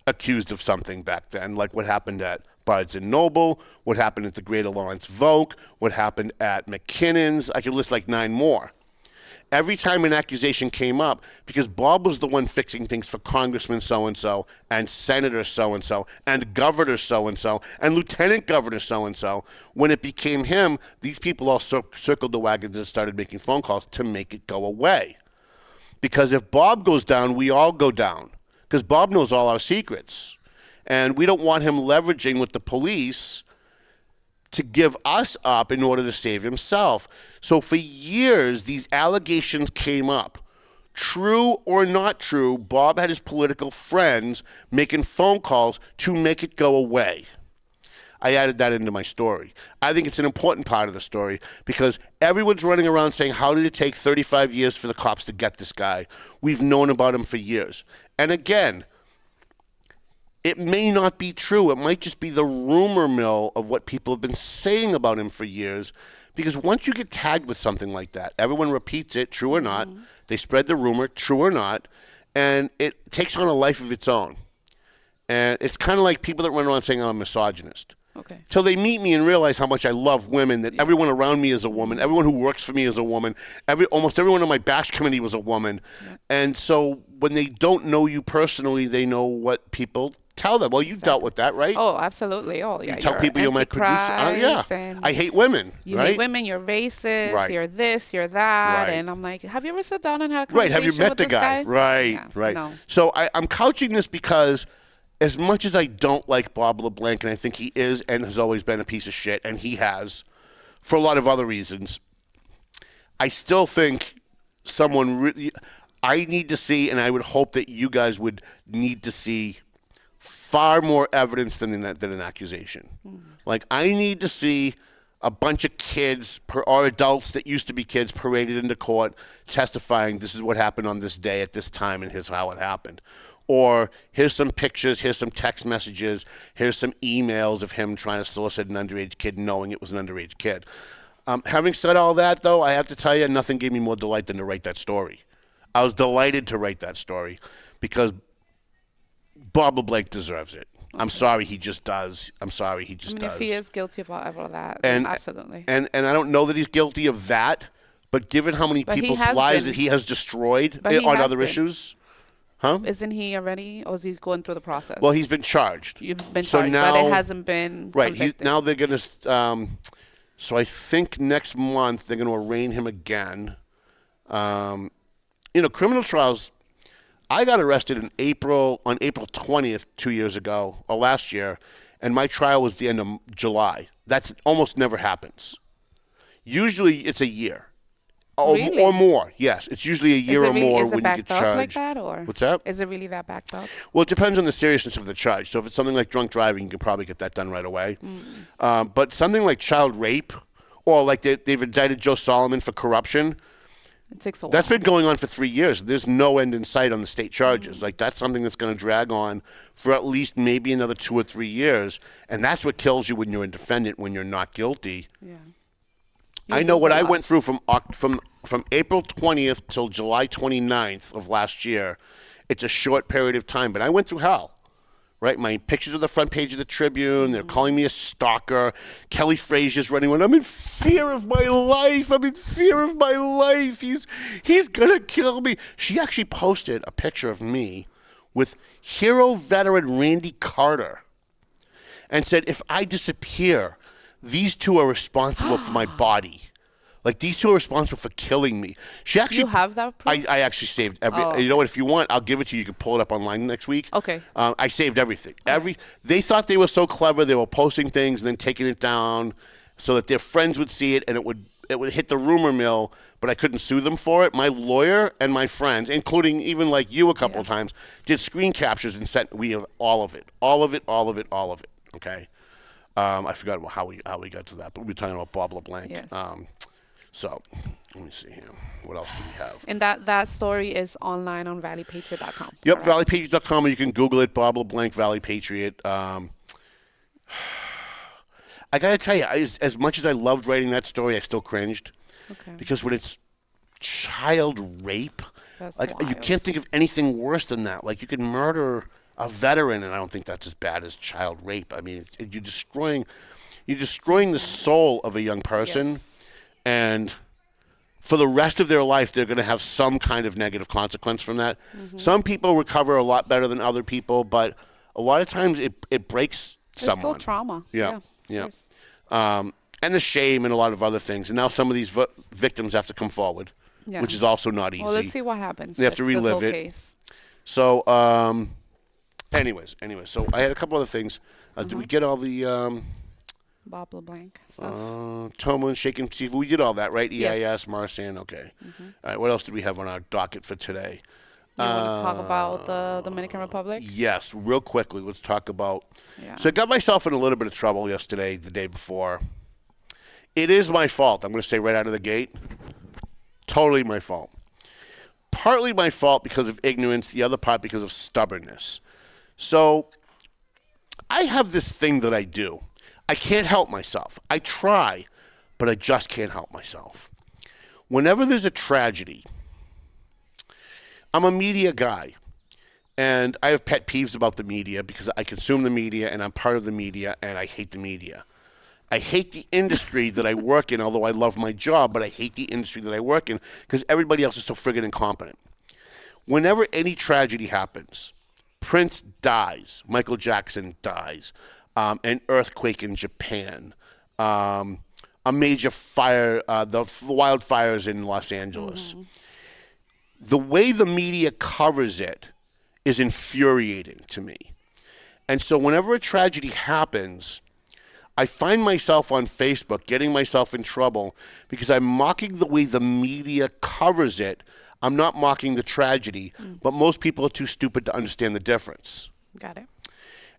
accused of something back then, like what happened at Barnes & Noble, what happened at the Greater Lawrence Vogue, what happened at McKinnon's, I could list like 9 more. Every time an accusation came up, because Bob was the one fixing things for Congressman so-and-so and Senator so-and-so and Governor so-and-so and Lieutenant Governor so-and-so, when it became him, these people all circled the wagons and started making phone calls to make it go away. Because if Bob goes down, we all go down, because Bob knows all our secrets. And we don't want him leveraging with the police to give us up in order to save himself. So for years, these allegations came up. True or not true, Bob had his political friends making phone calls to make it go away. I added that into my story. I think it's an important part of the story, because everyone's running around saying, how did it take 35 years for the cops to get this guy? We've known about him for years. And again, it may not be true. It might just be the rumor mill of what people have been saying about him for years. Because once you get tagged with something like that, everyone repeats it, true or not. Mm-hmm. They spread the rumor, true or not. And it takes on a life of its own. And it's kind of like people that run around saying I'm a misogynist. Okay. Till they meet me and realize how much I love women, that everyone around me is a woman, everyone who works for me is a woman, almost everyone on my bash committee was a woman. Yeah. And so when they don't know you personally, they know what people tell them. Well, you've dealt with that, right? Oh, absolutely. Oh, yeah. You tell people you're my producer. Oh, yeah. I hate women. You right? hate women. You're racist. Right. You're this. You're that. Right. And I'm like, have you ever sat down and had a conversation Right. Have you met with the this guy? Right. Yeah, Right. no. So I'm couching this because as much as I don't like Bob LeBlanc, and I think he is and has always been a piece of shit, and he has, for a lot of other reasons, I still think someone really, I need to see, and I would hope that you guys would need to see far more evidence than an accusation. Mm. Like, I need to see a bunch of kids or adults that used to be kids paraded into court testifying this is what happened on this day at this time and here's how it happened. Or here's some pictures, here's some text messages, here's some emails of him trying to solicit an underage kid knowing it was an underage kid. Having said all that, though, I have to tell you, nothing gave me more delight than to write that story. I was delighted to write that story because Bob LeBlanc deserves it. I'm sorry, he just does. I'm sorry, he just does. If he is guilty of all of that, and, absolutely. And I don't know that he's guilty of that, but given how many people's lives that he has destroyed on other issues. Huh? Isn't he already, or is he going through the process? Well, he's been charged. You've been charged, but it hasn't been convicted. Now they're going to, so I think next month they're going to arraign him again. Criminal trials, I got arrested on April 20th 2 years ago, or last year, and my trial was the end of July. That's almost never happens. Usually it's a year. Really? Or more, yes. It's usually a year or more when you get charged. Is it backed up like that, or what's that? Is it really that backed up? Well, it depends on the seriousness of the charge. So if it's something like drunk driving, you can probably get that done right away. But something like child rape, or like they've indicted Joe Solomon for corruption, it takes a while. That's been going on for 3 years. There's no end in sight on the state charges. Like, that's something that's going to drag on for at least maybe another 2 or 3 years. And that's what kills you when you're a defendant, when you're not guilty. Yeah. I know what I went through from April 20th till July 29th of last year. It's a short period of time, but I went through hell. Right, my pictures on the front page of the Tribune. They're calling me a stalker. Kelly Frazier's running around. I'm in fear of my life. I'm in fear of my life. He's gonna kill me. She actually posted a picture of me with hero veteran Randy Carter, and said, "If I disappear, these two are responsible for my body. Like, these two are responsible for killing me." She actually. You have that proof? I actually saved every. You know what? If you want, I'll give it to you. You can pull it up online next week. Okay. I saved everything. They thought they were so clever. They were posting things and then taking it down so that their friends would see it and it would hit the rumor mill. But I couldn't sue them for it. My lawyer and my friends, including even like you a couple of times, did screen captures and sent all of it. Okay. I forgot how we got to that, but we were talking about Bob LeBlanc. Yes. So, let me see here. What else do we have? And that story is online on valleypatriot.com. Yep, valleypatriot.com, or you can Google it, Bob LeBlanc, Valley Patriot. I got to tell you, as much as I loved writing that story, I still cringed. Okay. Because when it's child rape, That's like wild. you can't think of anything worse than that. Like, you can murder a veteran, and I don't think that's as bad as child rape. I mean, you're destroying the soul of a young person. Yes. And for the rest of their life, they're going to have some kind of negative consequence from that. Some people recover a lot better than other people, but a lot of times it breaks someone. It's still trauma. Yeah. And the shame and a lot of other things. And now some of these victims have to come forward, which is also not easy. Well, let's see what happens. They have to relive this whole it. Case. So, anyways, so I had a couple other things. Did we get all the... Bob LeBlanc stuff. Toma and Shaken Seafood. We did all that, right? Yes. EIS, Marsan. Okay. All right. What else did we have on our docket for today? You want to talk about the Dominican Republic? Yes. Real quickly, let's talk about. Yeah. So I got myself in a little bit of trouble yesterday, the day before. It is my fault. I'm going to say right out of the gate. Totally my fault. Partly my fault because of ignorance. The other part because of stubbornness. So I have this thing that I do. I can't help myself. I try, but I just can't help myself. Whenever there's a tragedy, I'm a media guy, and I have pet peeves about the media because I consume the media, and I'm part of the media, and I hate the media. I hate the industry that I work in, although I love my job, but I hate the industry that I work in because everybody else is so friggin' incompetent. Whenever any tragedy happens, Prince dies, Michael Jackson dies, an earthquake in Japan, a major fire, the wildfires in Los Angeles. The way the media covers it is infuriating to me. And so whenever a tragedy happens, I find myself on Facebook getting myself in trouble because I'm mocking the way the media covers it. I'm not mocking the tragedy, but most people are too stupid to understand the difference. Got it.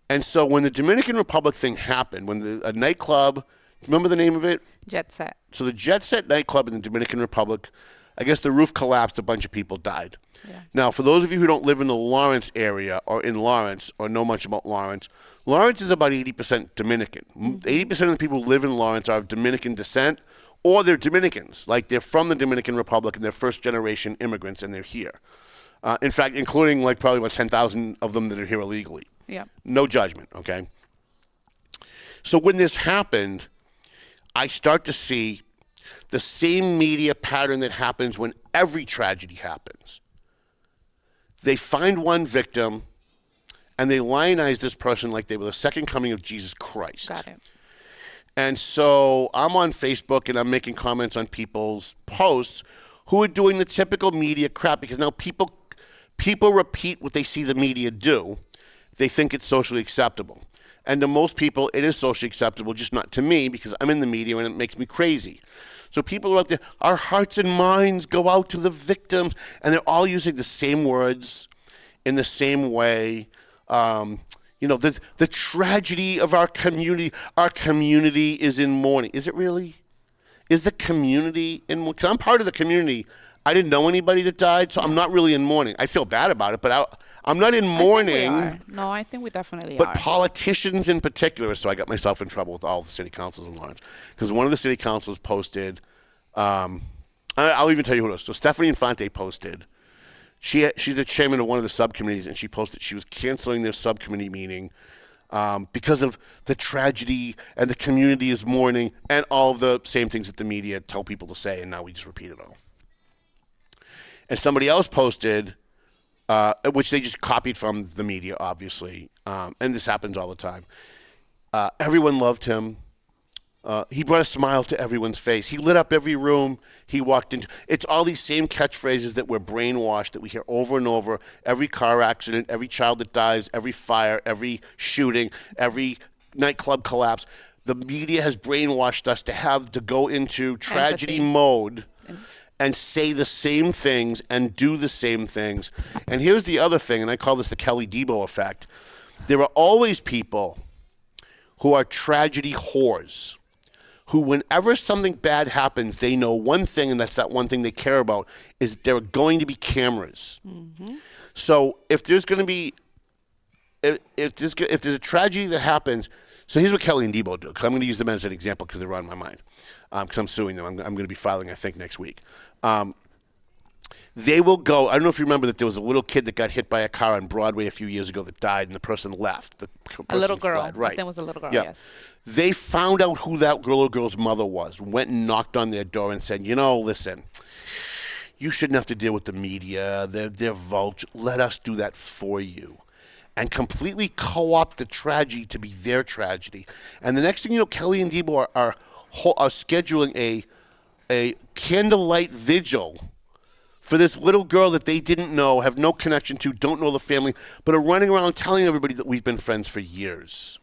And so when the Dominican Republic thing happened, when a nightclub Remember the name of it? Jet Set. So the Jet Set nightclub in the Dominican Republic, I guess the roof collapsed, a bunch of people died. Yeah. Now, for those of you who don't live in the Lawrence area or in Lawrence or know much about Lawrence, Lawrence is about 80% Dominican. 80% of the people who live in Lawrence are of Dominican descent, or they're Dominicans. Like, they're from the Dominican Republic and they're first-generation immigrants, and they're here. In fact, including, like, probably about 10,000 of them that are here illegally. Yeah. No judgment, okay? So when this happened, I start to see the same media pattern that happens when every tragedy happens. They find one victim, and they lionize this person like they were the second coming of Jesus Christ. Got it. And so I'm on Facebook, and I'm making comments on people's posts who are doing the typical media crap, because now people repeat what they see the media do. They think it's socially acceptable. And to most people, it is socially acceptable, just not to me, because I'm in the media and it makes me crazy. So people are out there, our hearts and minds go out to the victims, and they're all using the same words in the same way. The tragedy of our community is in mourning. Is it really? Is the community in mourning? Because I'm part of the community. I didn't know anybody that died, so I'm not really in mourning. I feel bad about it, but I'm not in mourning. No, I think we definitely but are. But politicians in particular, so I got myself in trouble with all the city councils in Lawrence. Because one of the city councils posted, I'll even tell you who it was. So Stephanie Infante posted, she's the chairman of one of the subcommittees, and she posted she was canceling their subcommittee meeting because of the tragedy, and the community is mourning, and all of the same things that the media tell people to say, and now we just repeat it all. And somebody else posted, which they just copied from the media, obviously, and this happens all the time. Everyone loved him. He brought a smile to everyone's face. He lit up every room he walked into. It's all these same catchphrases that we're brainwashed, that we hear over and over. Every car accident, every child that dies, every fire, every shooting, every nightclub collapse. The media has brainwashed us to go into tragedy mode and say the same things and do the same things. And here's the other thing, and I call this the Kelly Debo effect. There are always people who are tragedy whores, who whenever something bad happens, they know one thing, and that's that one thing they care about, is there are going to be cameras. Mm-hmm. So if there's going to be, if there's a tragedy that happens, so here's what Kelly and Debo do. I'm going to use them as an example because they're on my mind. Because I'm suing them. I'm going to be filing, I think, next week. They will go. I don't know if you remember that there was a little kid that got hit by a car on Broadway a few years ago that died, and the person left. A little girl. Fled. Right. I think it was a little girl, yeah. Yes. They found out who that little girl's mother was, went and knocked on their door and said, listen, you shouldn't have to deal with the media. They're vulture. Let us do that for you. And completely co-opt the tragedy to be their tragedy. And the next thing you know, Kelly and Debo are scheduling a candlelight vigil for this little girl that they didn't know, have no connection to, don't know the family, but are running around telling everybody that we've been friends for years.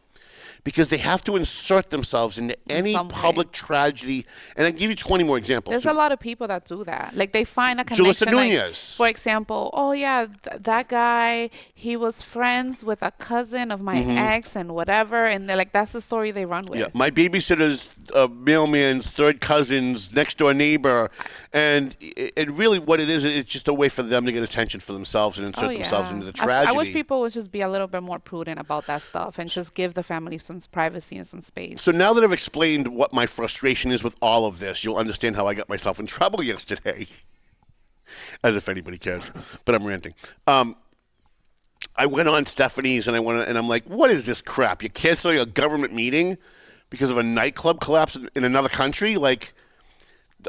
Because they have to insert themselves into any public tragedy. And I give you 20 more examples. There's a lot of people that do that. Like, they find a connection. Julissa Nunez. For example, that guy, he was friends with a cousin of my ex and whatever. And they're like, that's the story they run with. Yeah, my babysitter's mailman's third cousin's next door neighbor. And really what it is, it's just a way for them to get attention for themselves and insert themselves into the tragedy. I wish people would just be a little bit more prudent about that stuff and just give the family some privacy and some space. So now that I've explained what my frustration is with all of this, you'll understand how I got myself in trouble yesterday. As if anybody cares. But I'm ranting. I went on Stephanie's and I'm like, what is this crap? You're canceling a government meeting because of a nightclub collapse in another country? Like,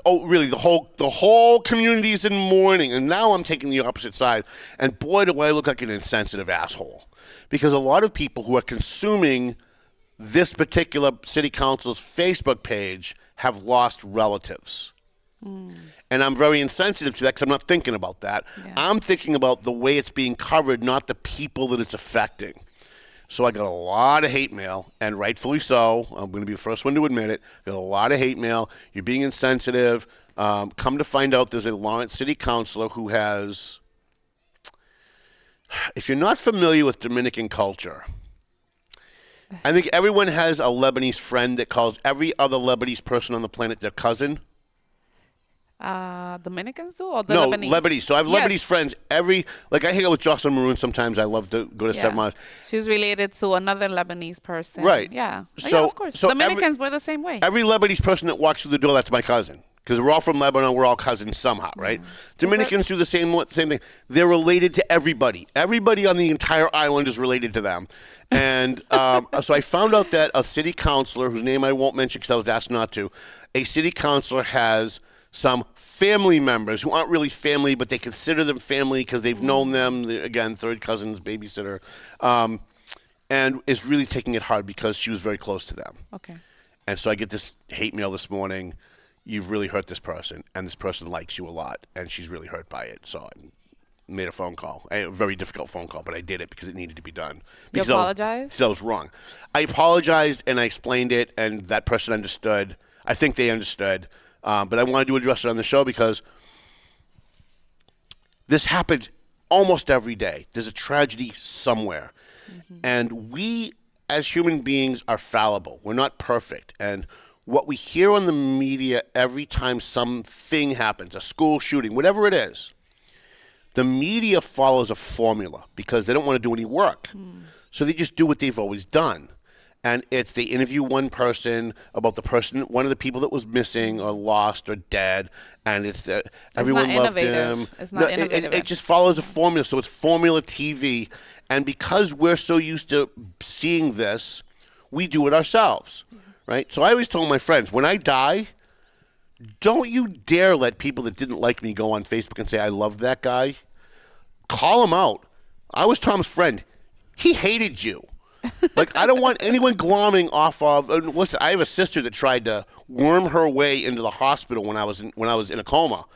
oh, really? The whole community is in mourning, and now I'm taking the opposite side. And boy, do I look like an insensitive asshole, because a lot of people who are consuming this particular city council's Facebook page have lost relatives. And I'm very insensitive to that because I'm not thinking about that. Yeah. I'm thinking about the way it's being covered, not the people that it's affecting. So I got a lot of hate mail, and rightfully so. I'm going to be the first one to admit it. Got a lot of hate mail. You're being insensitive. Come to find out, there's a Lawrence city councilor who has, if you're not familiar with Dominican culture, I think everyone has a Lebanese friend that calls every other Lebanese person on the planet their cousin. Dominicans do or the No, Lebanese? So I have Lebanese friends. I hang out with Jocelyn Maroon sometimes. I love to go to 7 Miles. She's related to another Lebanese person. Right. Yeah. So, yeah, of course. so Dominicans were the same way. Every Lebanese person that walks through the door, that's my cousin. Because we're all from Lebanon, we're all cousins somehow, right? Dominicans do the same thing. They're related to everybody. Everybody on the entire island is related to them. And so I found out that a city councilor, whose name I won't mention because I was asked not to, a city councilor has some family members who aren't really family, but they consider them family because they've known them, again, third cousins, babysitter, and is really taking it hard because she was very close to them. Okay. And so I get this hate mail this morning. You've really hurt this person, and this person likes you a lot, and she's really hurt by it. So I made a phone call, a very difficult phone call, but I did it because it needed to be done. You apologized? Because I was wrong. I apologized, and I explained it, and that person understood. I think they understood. But I wanted to address it on the show because this happens almost every day. There's a tragedy somewhere. Mm-hmm. And we, as human beings, are fallible. We're not perfect. And what we hear on the media every time something happens, a school shooting, whatever it is, the media follows a formula because they don't want to do any work. So they just do what they've always done. And they interview one person about one of the people that was missing or lost or dead, and everyone loved him. It's not innovative. It just follows a formula, so it's formula TV. And because we're so used to seeing this, we do it ourselves, right? So I always told my friends, when I die, don't you dare let people that didn't like me go on Facebook and say, I love that guy. Call him out. I was Tom's friend. He hated you. I don't want anyone glomming off of. Listen, I have a sister that tried to worm her way into the hospital when I was in a coma,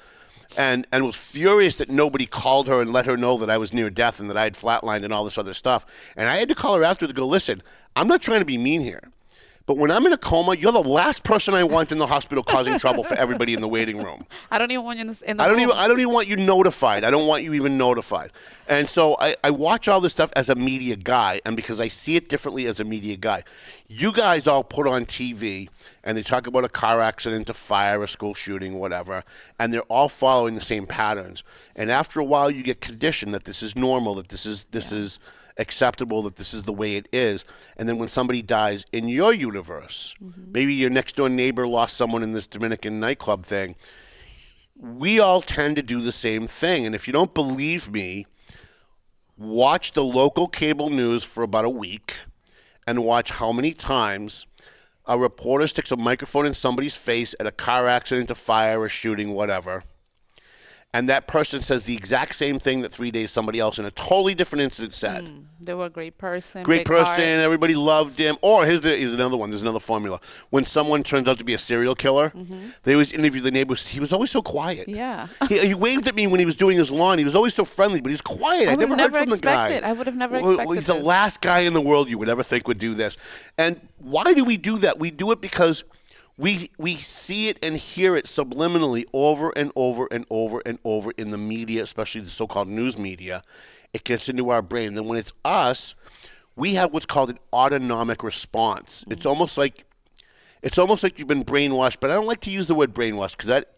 and was furious that nobody called her and let her know that I was near death and that I had flatlined and all this other stuff. And I had to call her after to go, listen, I'm not trying to be mean here, but when I'm in a coma, you're the last person I want in the hospital causing trouble for everybody in the waiting room. I don't even want you in the I don't even want you notified. I don't want you even notified. And so I watch all this stuff as a media guy, and because I see it differently as a media guy. You guys all put on TV, and they talk about a car accident, a fire, a school shooting, whatever, and they're all following the same patterns. And after a while, you get conditioned that this is normal, that this is acceptable, that this is the way it is. And then when somebody dies in your universe, maybe your next door neighbor lost someone in this Dominican nightclub thing, we all tend to do the same thing. And if you don't believe me, watch the local cable news for about a week and watch how many times a reporter sticks a microphone in somebody's face at a car accident, a fire, a shooting, whatever, and that person says the exact same thing that 3 days somebody else in a totally different incident said. They were a great person. Great person. Everybody loved him. Or here's another one. There's another formula. When someone turns out to be a serial killer, they always interview the neighbors. He was always so quiet. Yeah. He waved at me when he was doing his lawn. He was always so friendly, but he was quiet. I never heard from the guy. I would have never expected He's the last guy in the world you would ever think would do this. And why do we do that? We do it because we see it and hear it subliminally over and over and over and over in the media, especially the so-called news media. It gets into our brain. Then when it's us, we have what's called an autonomic response. It's almost like you've been brainwashed, but I don't like to use the word brainwashed because that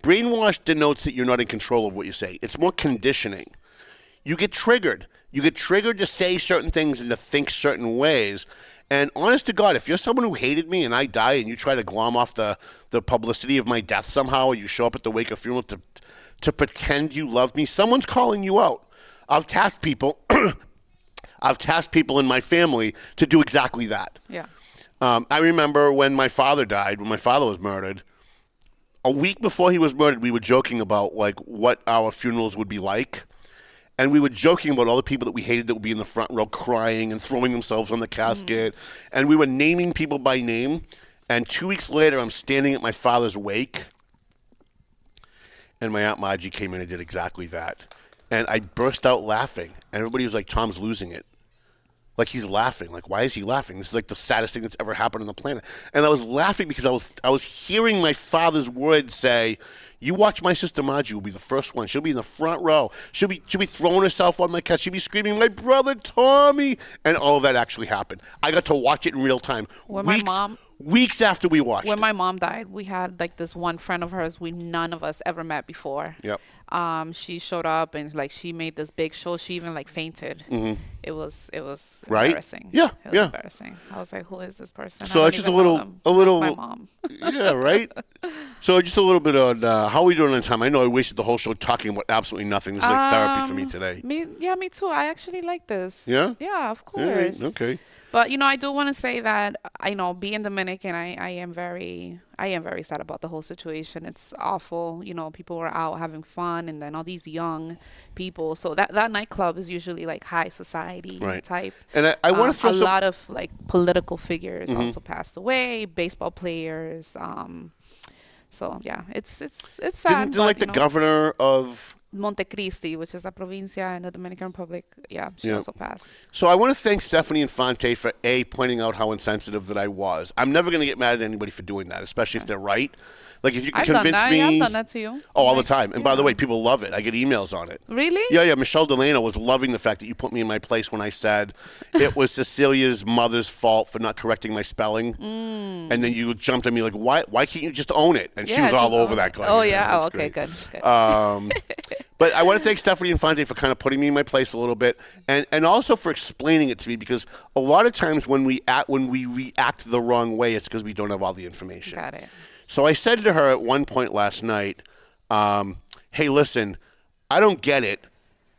brainwashed denotes that you're not in control of what you say. It's more conditioning. You get triggered. You get triggered to say certain things and to think certain ways. And honest to God, if you're someone who hated me and I die and you try to glom off the publicity of my death somehow, or you show up at the wake of funeral to pretend you loved me, someone's calling you out. I've tasked people in my family to do exactly that. Yeah. I remember when my father died, when my father was murdered, a week before he was murdered, we were joking about what our funerals would be like. And we were joking about all the people that we hated that would be in the front row crying and throwing themselves on the casket. And we were naming people by name. And 2 weeks later, I'm standing at my father's wake. And my Aunt Margie came in and did exactly that. And I burst out laughing. And everybody was like, Tom's losing it. Like he's laughing. Like, why is he laughing? This is like the saddest thing that's ever happened on the planet. And I was laughing because I was hearing my father's words say, "You watch my sister Margie will be the first one. She'll be in the front row. She'll be throwing herself on my couch. She'll be screaming, 'My brother Tommy!'" And all of that actually happened. I got to watch it in real time. Weeks after we watched it. When my mom died, we had like this one friend of hers none of us ever met before. Yep. She showed up and like she made this big show. She even like fainted. Mm-hmm. It was right? embarrassing. Yeah, it was embarrassing. I was like, who is this person? So it's just a little. That's my mom. Yeah, right. So just a little bit on how are we doing on time? I know I wasted the whole show talking about absolutely nothing. This is like therapy for me today. Me too. I actually like this. Yeah. Yeah, of course. Right. Okay. But I do want to say that being Dominican, I am very sad about the whole situation. It's awful. People were out having fun, and then all these young people. So that nightclub is usually like high society type. And I want to throw a lot of like political figures also passed away, baseball players. So yeah, it's sad. Didn't like the governor of Montecristi, which is a provincia in the Dominican Republic. Yeah, she also passed. So I want to thank Stephanie Infante for pointing out how insensitive that I was. I'm never going to get mad at anybody for doing that, especially if they're right. Like if you can convince me. I've done that to you. Oh, all the time. And by the way, people love it. I get emails on it. Really? Yeah. Michelle Delano was loving the fact that you put me in my place when I said it was Cecilia's mother's fault for not correcting my spelling. And then you jumped at me like, why can't you just own it? And she was all over that guy. Oh, yeah. Oh, okay, good. But I want to thank Stephanie Infante for kind of putting me in my place a little bit, and also for explaining it to me, because a lot of times when we react the wrong way, it's because we don't have all the information. Got it. So I said to her at one point last night, "Hey, listen, I don't get it.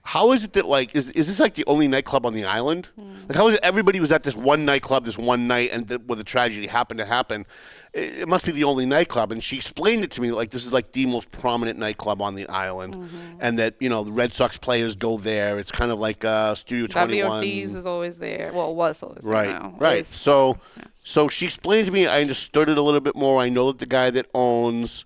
How is it that like is this like the only nightclub on the island? Like how is it everybody was at this one nightclub this one night and where the tragedy happened to happen? It must be the only nightclub." And she explained it to me like this is like the most prominent nightclub on the island, and that the Red Sox players go there. It's kind of like Studio 21. Ortiz is always there. Well, was always there now. Right. So she explained to me. I understood it a little bit more. I know that the guy that owns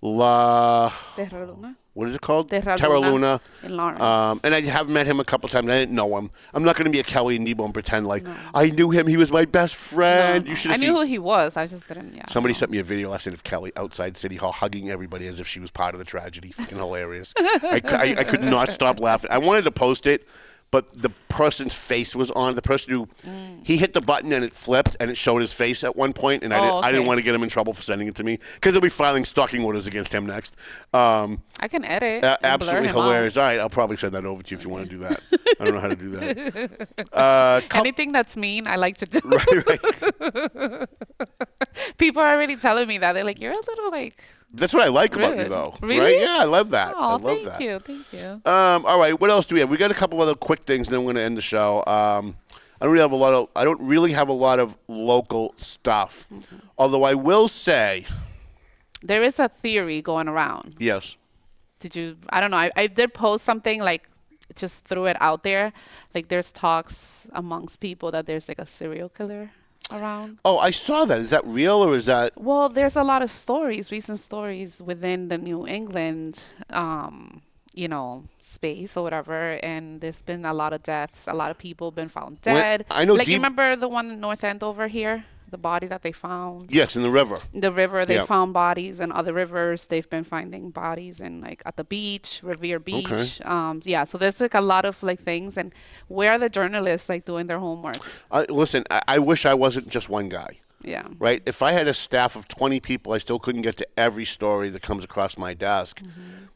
Terra Luna. What is it called? Terra Luna in Lawrence. And I have met him a couple times. I didn't know him. I'm not going to be a Kelly and Nebo and pretend like I knew him. He was my best friend. No. You should. I knew who he was. I just didn't. Yeah. Somebody sent me a video last night of Kelly outside City Hall hugging everybody as if she was part of the tragedy. Freaking hilarious. I could not stop laughing. I wanted to post it, but the person's face was on. The person who he hit the button and it flipped and it showed his face at one point, and I didn't want to get him in trouble for sending it to me because they'll be filing stalking orders against him next. I can edit. Absolutely hilarious. All right, I'll probably send that over to you if you want to do that. I don't know how to do that. Anything that's mean, I like to do. Right. People are already telling me that. They're like, you're a little like. That's what I like about you, though. Really? Right? Yeah, I love that. Oh, I love that. Thank you. All right, what else do we have? We got a couple other quick things, and then we're going to end the show. I don't really have a lot of local stuff. Although I will say, there is a theory going around. Yes. Did you? I don't know. I did post something like. Just threw it out there. Like there's talks amongst people that there's like a serial killer around. Oh, I saw that. Is that real or is that? Well, there's a lot of recent stories within the New England, space or whatever. And there's been a lot of deaths. A lot of people been found dead. I know. Like you remember the one in North End over here? The body that they found. Yes, in the river. They found bodies in other rivers. They've been finding bodies in like at the beach, Revere Beach. Okay. So there's like a lot of like things. And where are the journalists like doing their homework? Listen, I wish I wasn't just one guy. Yeah. Right? If I had a staff of 20 people, I still couldn't get to every story that comes across my desk.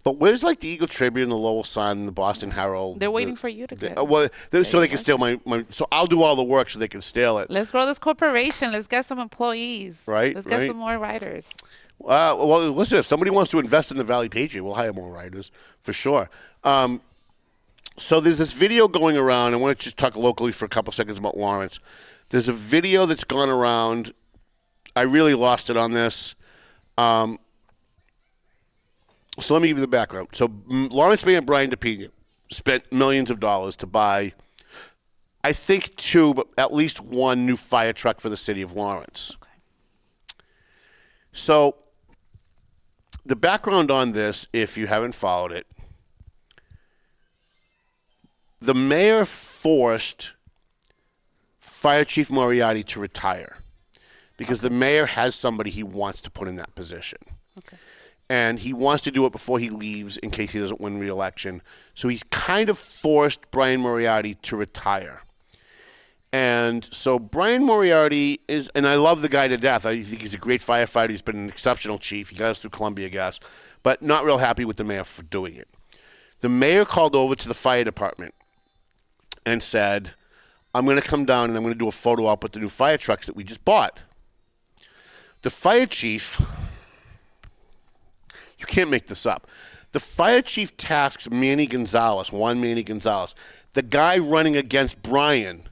But where's like the Eagle Tribune, the Lowell Sun, the Boston Herald? They're waiting for you to get it. So they can steal my. So I'll do all the work so they can steal it. Let's grow this corporation. Let's get some employees. Right. Let's get some more writers. Well, listen, if somebody wants to invest in the Valley Patriot, we'll hire more writers for sure. So there's this video going around. I want to just talk locally for a couple seconds about Lawrence. There's a video that's gone around. I really lost it on this. So let me give you the background. So Lawrence Mayor Brian DePina spent millions of dollars to buy, I think, 2, but at least 1 new fire truck for the city of Lawrence. Okay. So the background on this, if you haven't followed it, the mayor forced Fire Chief Moriarty to retire because the mayor has somebody he wants to put in that position. Okay. And he wants to do it before he leaves in case he doesn't win re-election. So he's kind of forced Brian Moriarty to retire. And so Brian Moriarty is, and I love the guy to death. I think he's a great firefighter. He's been an exceptional chief. He got us through Columbia Gas, but not real happy with the mayor for doing it. The mayor called over to the fire department and said, I'm going to come down and I'm going to do a photo op with the new fire trucks that we just bought. The fire chief, you can't make this up. The fire chief tasks Juan Manny Gonzalez, the guy running against Brian,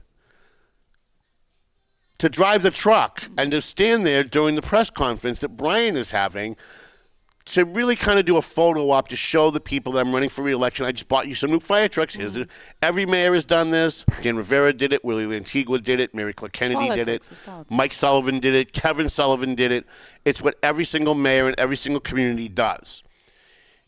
to drive the truck and to stand there during the press conference that Brian is having to really kind of do a photo op to show the people that I'm running for re-election. I just bought you some new fire trucks. Every mayor has done this. Dan Rivera did it. Willie Lantigua did it. Mary Claire Kennedy did it. Mike Sullivan did it. Kevin Sullivan did it. It's what every single mayor in every single community does.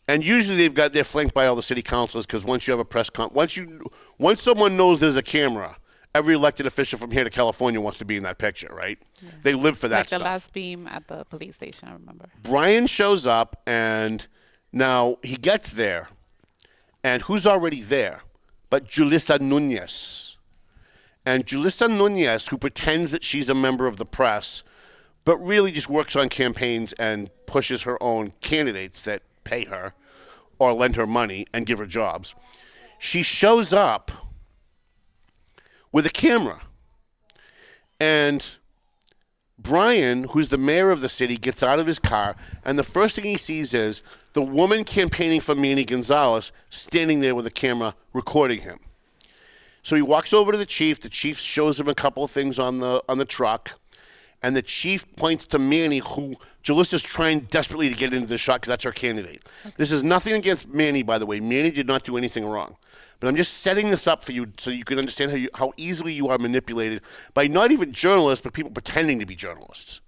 And usually they're flanked by all the city councilors because once you have a press once someone knows there's a camera, every elected official from here to California wants to be in that picture, right? Yeah. They live for that stuff. Like the last beam at the police station, I remember. Brian shows up, and now he gets there, and who's already there? But Julissa Nunez. And Julissa Nunez, who pretends that she's a member of the press, but really just works on campaigns and pushes her own candidates that pay her or lend her money and give her jobs. She shows up with a camera. And Brian, who's the mayor of the city, gets out of his car, and the first thing he sees is the woman campaigning for Manny Gonzalez standing there with a camera recording him. So he walks over to the chief. The chief shows him a couple of things on the truck, and the chief points to Manny, who Julissa's trying desperately to get into the shot because that's her candidate. Okay. This is nothing against Manny, by the way. Manny did not do anything wrong. But I'm just setting this up for you so you can understand how easily you are manipulated by not even journalists, but people pretending to be journalists.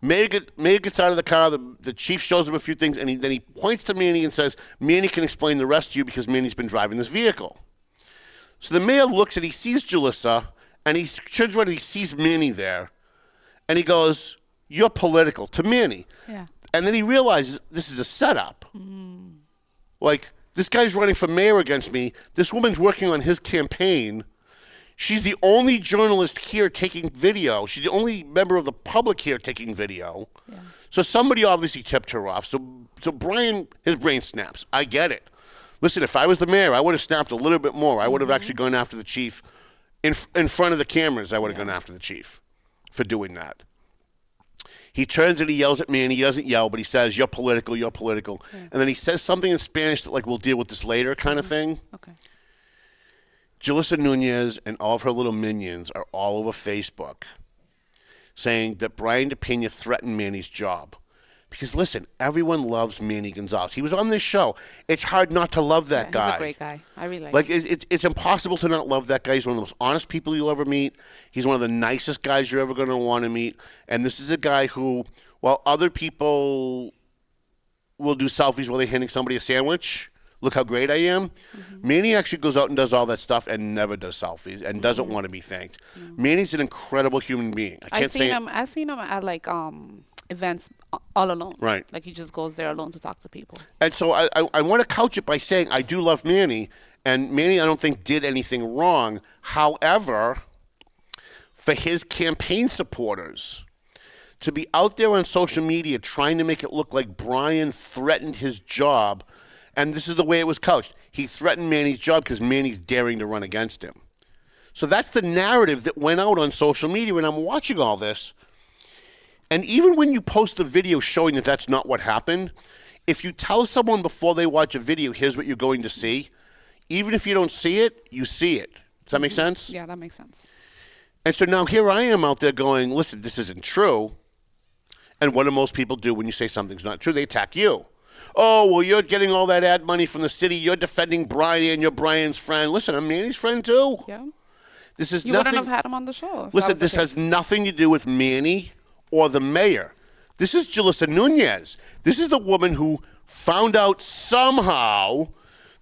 Mayor gets out of the car. The chief shows him a few things, and then he points to Manny and says, Manny can explain the rest to you because Manny's been driving this vehicle. So the mayor looks and he sees Julissa, and he turns around and he sees Manny there, and he goes, you're political, to Manny. Yeah. And then he realizes this is a setup. Like, this guy's running for mayor against me. This woman's working on his campaign. She's the only journalist here taking video. She's the only member of the public here taking video. Yeah. So somebody obviously tipped her off. So Brian, his brain snaps. I get it. Listen, if I was the mayor, I would have snapped a little bit more. I would have actually gone after the chief. In front of the cameras, I would have gone after the chief for doing that. He turns and he yells at me, and he doesn't yell, but he says, you're political, you're political. Yeah. And then he says something in Spanish that, like, we'll deal with this later kind of thing. Okay. Julissa Nunez and all of her little minions are all over Facebook saying that Brian DePena threatened Manny's job. Because, listen, everyone loves Manny Gonzalez. He was on this show. It's hard not to love that guy. He's a great guy. I really like him. It's impossible to not love that guy. He's one of the most honest people you'll ever meet. He's one of the nicest guys you're ever going to want to meet. And this is a guy who, while other people will do selfies while they're handing somebody a sandwich, look how great I am, Manny actually goes out and does all that stuff and never does selfies and doesn't want to be thanked. Manny's an incredible human being. I've seen him at, like, events all alone. Right. Like, he just goes there alone to talk to people. And so I want to couch it by saying I do love Manny, and Manny I don't think did anything wrong. However, for his campaign supporters to be out there on social media trying to make it look like Brian threatened his job, and this is the way it was couched. He threatened Manny's job because Manny's daring to run against him. So that's the narrative that went out on social media, and I'm watching all this. And even when you post a video showing that that's not what happened, if you tell someone before they watch a video, here's what you're going to see, even if you don't see it, you see it. Does that make sense? Yeah, that makes sense. And so now here I am out there going, listen, this isn't true. And what do most people do when you say something's not true? They attack you. Oh, well, you're getting all that ad money from the city. You're defending Brian. You're Brian's friend. Listen, I'm Manny's friend too. Yeah. This is you nothing. wouldn't have had him on the show. Listen, this has nothing to do with Manny or the mayor. This is Julissa Nunez. This is the woman who found out somehow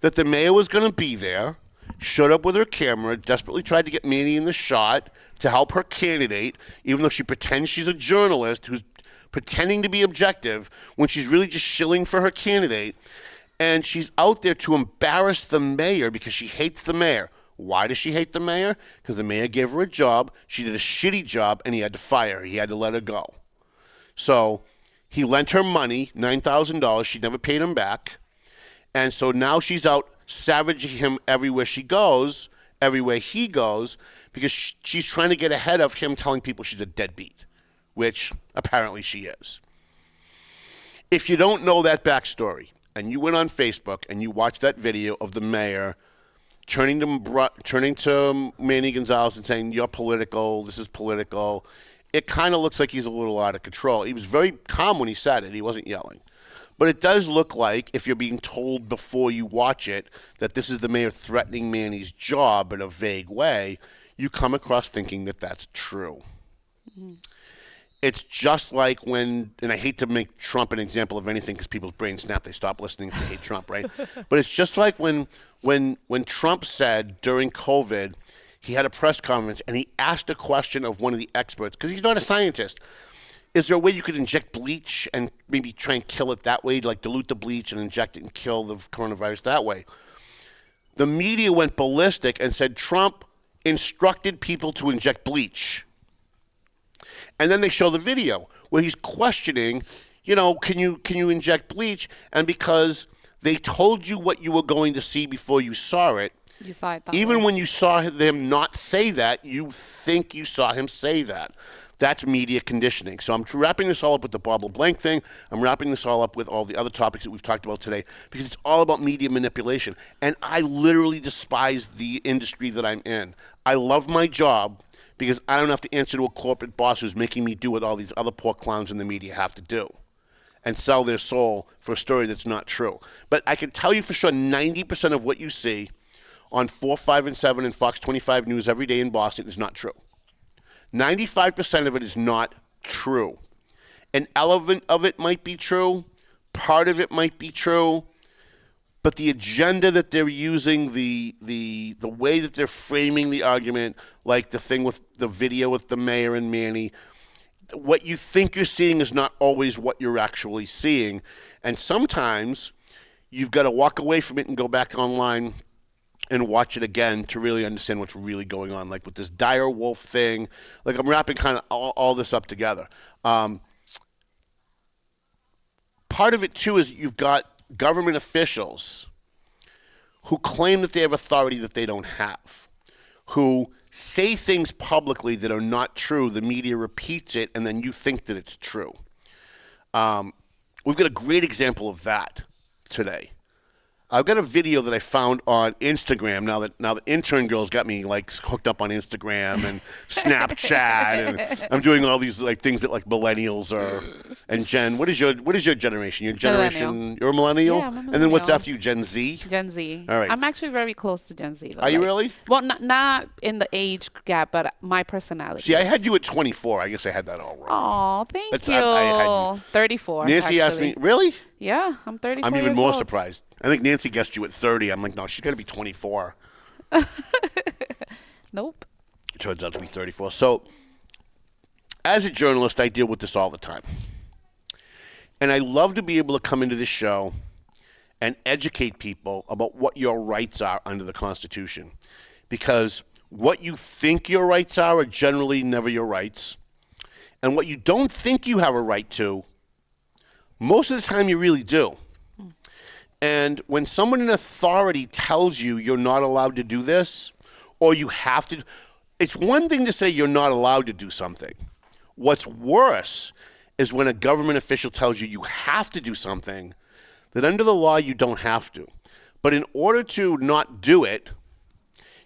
that the mayor was going to be there. showed up with her camera, desperately tried to get Manny in the shot to help her candidate, even though she pretends she's a journalist who's pretending to be objective when she's really just shilling for her candidate. And she's out there to embarrass the mayor because she hates the mayor. Why does she hate the mayor? Because the mayor gave her a job. She did a shitty job, and he had to fire her. He had to let her go. So he lent her money, $9,000. She never paid him back. And so now she's out savaging him everywhere she goes, everywhere he goes, because she's trying to get ahead of him telling people she's a deadbeat, which apparently she is. If you don't know that backstory, and you went on Facebook and you watched that video of the mayor turning to Manny Gonzalez and saying, you're political, this is political, it kind of looks like he's a little out of control. He was very calm when he said it. He wasn't yelling. But it does look like, if you're being told before you watch it, that this is the mayor threatening Manny's job in a vague way, you come across thinking that that's true. Mm-hmm. It's just like when, and I hate to make Trump an example of anything because people's brains snap, they stop listening if they hate Trump, right? But it's just like when Trump said during COVID, he had a press conference and he asked a question of one of the experts, because he's not a scientist. Is there a way you could inject bleach and maybe try and kill it that way, like dilute the bleach and inject it and kill the coronavirus that way? The media went ballistic and said Trump instructed people to inject bleach. And then they show the video where he's questioning, can you inject bleach? And because they told you what you were going to see before you saw it, you saw it that even way. when you saw them not say that, you think you saw him say that. That's media conditioning. So I'm wrapping this all up with the Bob LeBlanc thing. I'm wrapping this all up with all the other topics that we've talked about today because it's all about media manipulation. And I literally despise the industry that I'm in. I love my job because I don't have to answer to a corporate boss who's making me do what all these other poor clowns in the media have to do and sell their soul for a story that's not true. But I can tell you for sure 90% of what you see on 4, 5, and 7 and Fox 25 News every day in Boston is not true. 95% of it is not true. An element of it might be true. Part of it might be true. But the agenda that they're using, the way that they're framing the argument, like the thing with the video with the mayor and Manny, what you think you're seeing is not always what you're actually seeing. And sometimes you've got to walk away from it and go back online and watch it again to really understand what's really going on. Like with this dire wolf thing, like I'm wrapping kind of all this up together. Part of it, too, is you've got government officials who claim that they have authority that they don't have, who say things publicly that are not true. The media repeats it, and then you think that it's true. We've got a great example of that today. I've got a video that I found on Instagram. Now that intern girl's got me like hooked up on Instagram and Snapchat, and I'm doing all these like things that like millennials are. And Jen, what is your generation? Your generation, Millennial. You're a millennial. Yeah, I'm a And then what's millennial. after you? Gen Z. Gen Z. All right. I'm actually very close to Gen Z. Though. Are you really? Well, not in the age gap, but my personality. See, I had you at 24. I guess I had that all wrong. Oh, thank That's- you. I had you. 34. Nancy asked me, really? Yeah, I'm 34. I'm even years more old. surprised. I think Nancy guessed you at 30. I'm like, no, she's got to be 24. Nope. Turns out to be 34. So, as a journalist, I deal with this all the time. And I love to be able to come into this show and educate people about what your rights are under the Constitution. Because what you think your rights are generally never your rights. And what you don't think you have a right to, most of the time you really do. And when someone in authority tells you you're not allowed to do this, or you have to, it's one thing to say you're not allowed to do something. What's worse is when a government official tells you you have to do something that under the law you don't have to. But in order to not do it,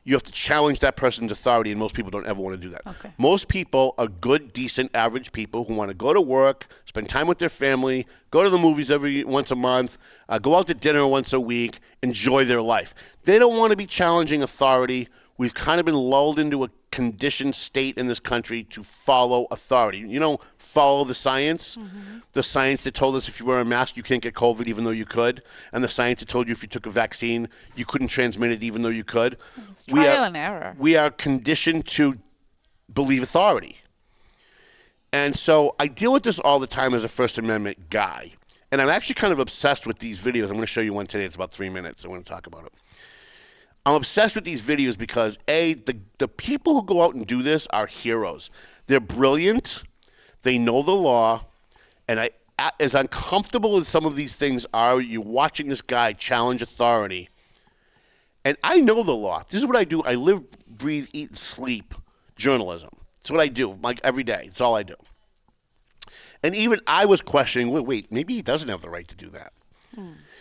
you have to challenge that person's authority, and most people don't ever want to do that. Okay. Most people are good, decent, average people who want to go to work, spend time with their family, go to the movies once a month, go out to dinner once a week, enjoy their life. They don't want to be challenging authority we've kind of been lulled into a conditioned state in this country to follow authority. Follow the science. Mm-hmm. The science that told us if you wear a mask, you can't get COVID even though you could. And the science that told you if you took a vaccine, you couldn't transmit it even though you could. It's trial and error. We are conditioned to believe authority. And so I deal with this all the time as a First Amendment guy. And I'm actually kind of obsessed with these videos. I'm going to show you one today. It's about 3 minutes. I want to talk about it. I'm obsessed with these videos because, the people who go out and do this are heroes. They're brilliant. They know the law. And as uncomfortable as some of these things are, you're watching this guy challenge authority. And I know the law. This is what I do. I live, breathe, eat, and sleep journalism. It's what I do, like every day. It's all I do. And even I was questioning, wait, maybe he doesn't have the right to do that.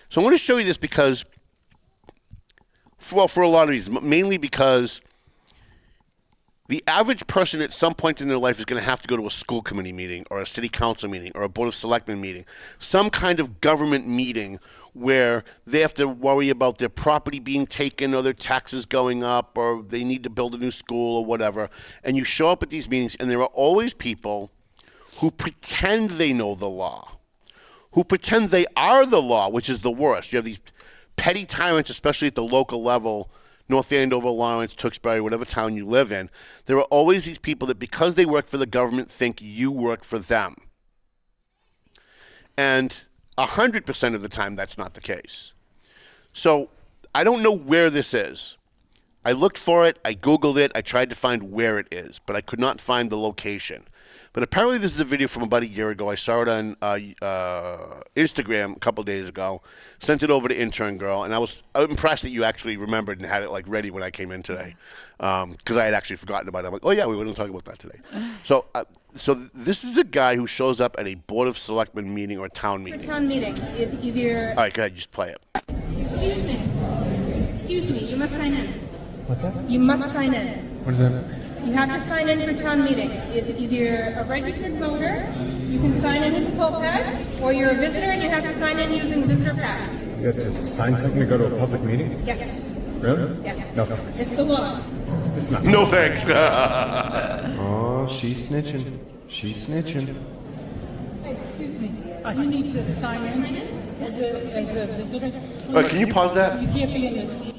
So I want to show you this because, for a lot of reasons, mainly because the average person at some point in their life is going to have to go to a school committee meeting or a city council meeting or a board of selectmen meeting, some kind of government meeting where they have to worry about their property being taken or their taxes going up or they need to build a new school or whatever. And you show up at these meetings and there are always people who pretend they know the law, who pretend they are the law, which is the worst. You have these petty tyrants, especially at the local level, North Andover, Lawrence, Tewksbury, whatever town you live in. There are always these people that because they work for the government think you work for them. And 100% of the time that's not the case. So I don't know where this is. I looked for it, I Googled it, I tried to find where it is, but I could not find the location. But apparently this is a video from about a year ago. I saw it on Instagram a couple of days ago. Sent it over to Intern Girl, and I was impressed that you actually remembered and had it ready when I came in today, because I had actually forgotten about it. I'm like, oh yeah, we were going to talk about that today. So this is a guy who shows up at a board of selectmen meeting or a town meeting. Town meeting. Either. All right, go ahead, just play it. Excuse me. You must sign in. What's that? You must sign in. What is that? You have to sign in for town meeting. Either a registered voter, you can sign in with the poll pad, or you're a visitor and you have to sign in using the visitor pass. You have to sign something to go to a public meeting? Yes. Really? Yes. No thanks. It's the law. It's not. No thanks. Oh, she's snitching. She's snitching. Excuse me. You need to sign in as a visitor. All right, can you pause that? You can't be in this.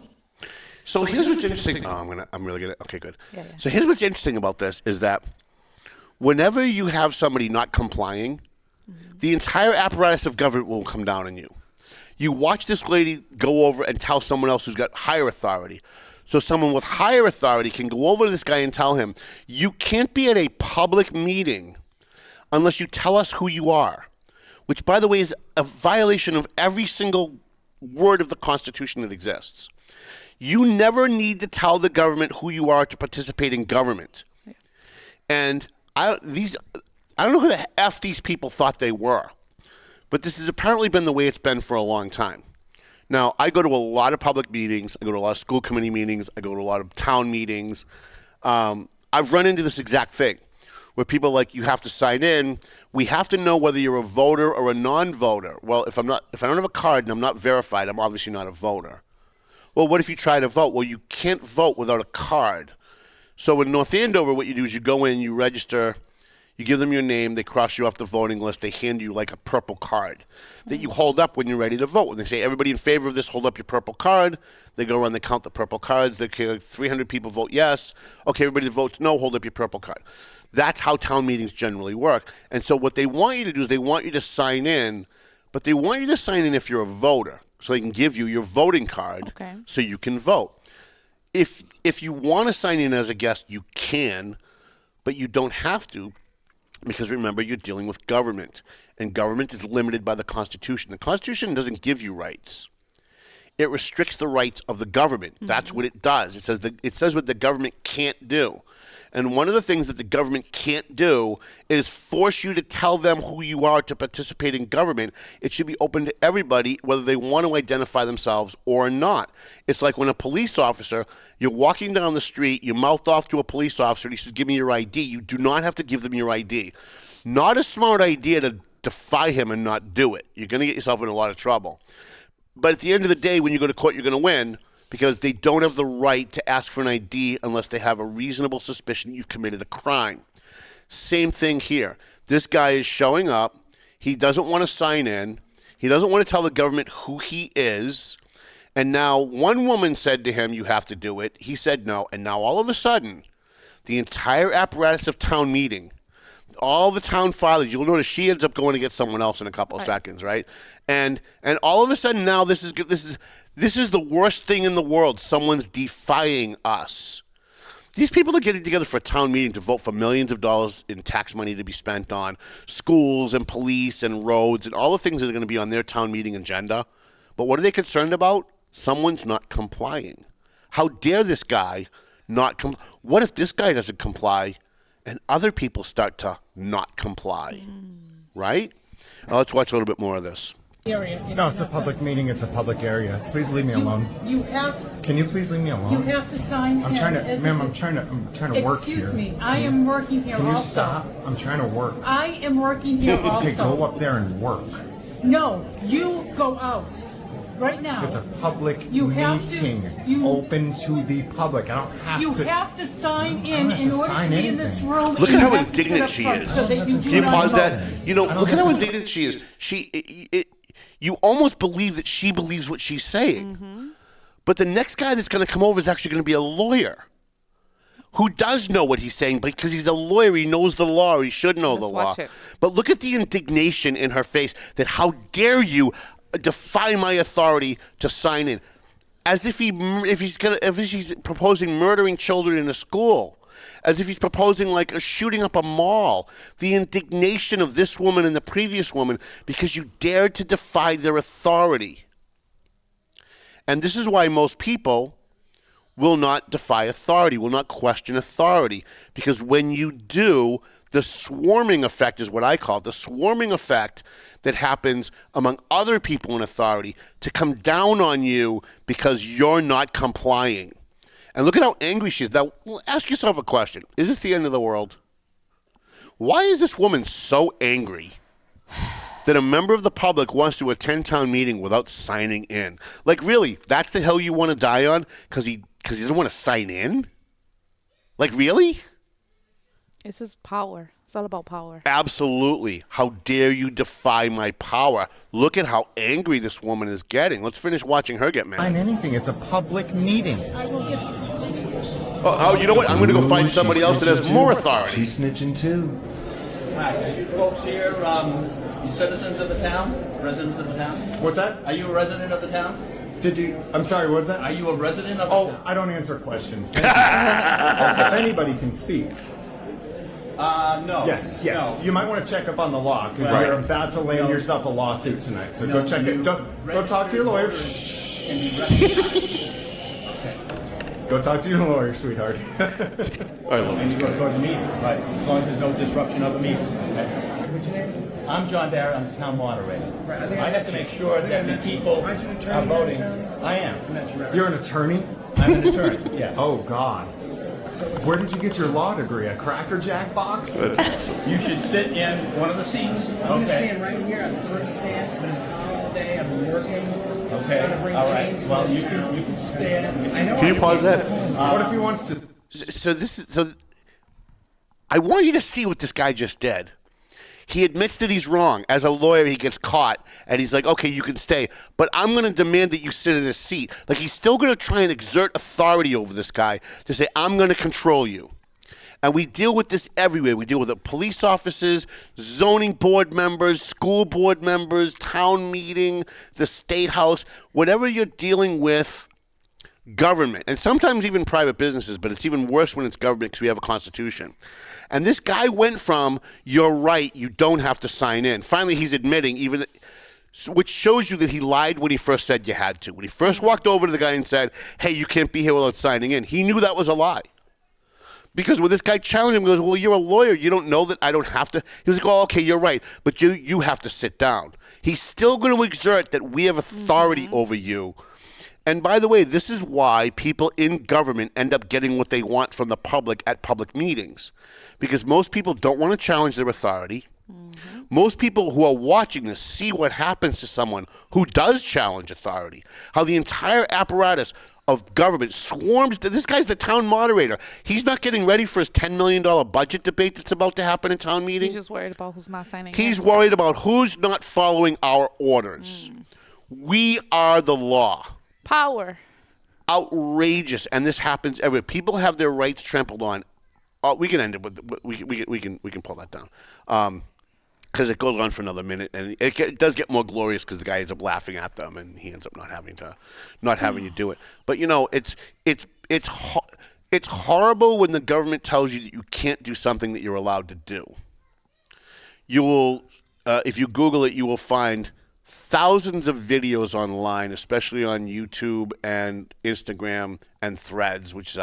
So here's what's interesting. I'm really good. Okay, good. Yeah. So here's what's interesting about this is that whenever you have somebody not complying, the entire apparatus of government will come down on you. You watch this lady go over and tell someone else who's got higher authority. So someone with higher authority can go over to this guy and tell him, you can't be at a public meeting unless you tell us who you are, which, by the way, is a violation of every single word of the Constitution that exists. You never need to tell the government who you are to participate in government. Yeah. And I don't know who the F these people thought they were, but this has apparently been the way it's been for a long time. Now, I go to a lot of public meetings. I go to a lot of school committee meetings. I go to a lot of town meetings. I've run into this exact thing where people are like, you have to sign in. We have to know whether you're a voter or a non-voter. Well, if I don't have a card and I'm not verified, I'm obviously not a voter. Well, what if you try to vote? Well, you can't vote without a card. So in North Andover, what you do is you go in, you register, you give them your name, they cross you off the voting list, they hand you like a purple card that you hold up when you're ready to vote. When they say, everybody in favor of this, hold up your purple card. They go around, they count the purple cards. They 300 people vote yes. Okay, everybody that votes no, hold up your purple card. That's how town meetings generally work. And so what they want you to do is they want you to sign in, but they want you to sign in if you're a voter. So they can give you your voting card so you can vote. If you want to sign in as a guest, you can, but you don't have to because, remember, you're dealing with government, and government is limited by the Constitution. The Constitution doesn't give you rights. It restricts the rights of the government. Mm-hmm. That's what it does. It says what the government can't do. And one of the things that the government can't do is force you to tell them who you are to participate in government. It should be open to everybody, whether they want to identify themselves or not. It's like when a police officer, you're walking down the street, you mouth off to a police officer, and he says, give me your ID. You do not have to give them your ID. Not a smart idea to defy him and not do it. You're going to get yourself in a lot of trouble. But at the end of the day, when you go to court, you're going to win because they don't have the right to ask for an ID unless they have a reasonable suspicion you've committed a crime. Same thing here. This guy is showing up. He doesn't want to sign in. He doesn't want to tell the government who he is. And now one woman said to him, you have to do it. He said no. And now all of a sudden, the entire apparatus of town meeting, all the town fathers, you'll notice she ends up going to get someone else in a couple of seconds, right? And all of a sudden now this is the worst thing in the world. Someone's defying us. These people are getting together for a town meeting to vote for millions of dollars in tax money to be spent on schools and police and roads and all the things that are going to be on their town meeting agenda. But what are they concerned about? Someone's not complying. How dare this guy not comply? What if this guy doesn't comply and other people start to not comply? Right? Let's watch a little bit more of this. No, it's a public meeting. It's a public area. Please leave me alone. You have. Can you please leave me alone? You have to sign. I'm trying to, ma'am. I'm trying to work here. Excuse me. I am working here Can you also. stop? I'm trying to work. I am working here also. Okay, go up there and work. No, you go out right now. It's a public meeting. Open to the public. I don't have You to. have to sign in order to be in this room. Look and at you how have to indignant sit she up front is. so that you Can you do not pause vote. that? You know, look at how indignant she is. You almost believe that she believes what she's saying. But the next guy that's going to come over is actually going to be a lawyer who does know what he's saying because he's a lawyer. He knows the law. He should know the law. Watch it. But look at the indignation in her face that how dare you defy my authority to sign in. As if he's proposing murdering children in a school. As if he's proposing like a shooting up a mall. The indignation of this woman and the previous woman because you dared to defy their authority. And this is why most people will not defy authority, will not question authority. Because when you do, the swarming effect is what I call it, the swarming effect that happens among other people in authority to come down on you because you're not complying. And look at how angry she is. Now, ask yourself a question. Is this the end of the world? Why is this woman so angry that a member of the public wants to attend town meeting without signing in? Like, really, that's the hill you want to die on because he doesn't want to sign in? Like, really? It's just power. It's all about power. Absolutely. How dare you defy my power? Look at how angry this woman is getting. Let's finish watching her get mad. Sign anything. It's a public meeting. I will get. Oh, you know what? I'm going to go find somebody else that has more authority. She's snitching too. Hi, are you folks here, you citizens of the town? Residents of the town? What's that? Are you a resident of the town? I'm sorry, what's that? Are you a resident of the town? I don't answer questions. Thank you. If anybody can speak. No. Yes. No. You might want to check up on the law because you're about to land yourself a lawsuit tonight. So go check it. Go talk to your lawyer. Go talk to your lawyer, sweetheart. I love And you go to the meeting, right? As long as there's no disruption of the meeting. Okay. What's your name? I'm John Barrett. I'm the town moderator. Right. I have to make sure that the people are voting. I am. You're an attorney? I'm an attorney, yeah. Oh, God. Where did you get your law degree? A Cracker Jack box? You should sit in one of the seats. I'm going to stand right here. I'm the first stand. I've been in town all day. I've been working. Okay, all right. Well, you can stand. I know. Can you pause that? What if he wants to? So I want you to see what this guy just did. He admits that he's wrong. As a lawyer, he gets caught, and he's like, okay, you can stay, but I'm going to demand that you sit in this seat. Like, he's still going to try and exert authority over this guy to say, I'm going to control you. And we deal with this everywhere. We deal with it police officers, zoning board members, school board members, town meeting, the state house, whatever you're dealing with, government, and sometimes even private businesses, but it's even worse when it's government because we have a constitution. And this guy went from, you're right, you don't have to sign in. Finally, he's admitting, which shows you that he lied when he first said you had to. When he first walked over to the guy and said, hey, you can't be here without signing in, he knew that was a lie. Because when this guy challenged him, he goes, well, you're a lawyer. You don't know that I don't have to. He was like, oh, okay, you're right. But you have to sit down. He's still going to exert that we have authority over you. And by the way, this is why people in government end up getting what they want from the public at public meetings. Because most people don't want to challenge their authority. Most people who are watching this see what happens to someone who does challenge authority. How the entire apparatus of government swarms. This guy's the town moderator. He's not getting ready for his $10 million budget debate that's about to happen in town meeting. He's just worried about who's not signing. He's worried about who's not following our orders. We are the law. Power. Outrageous, and this happens everywhere. People have their rights trampled on. We can end it with we can pull that down because it goes on for another minute, and it does get more glorious because the guy ends up laughing at them, and he ends up not having to do it. But it's horrible when the government tells you that you can't do something that you're allowed to do. You will, if you Google it, you will find thousands of videos online, especially on YouTube and Instagram and Threads, which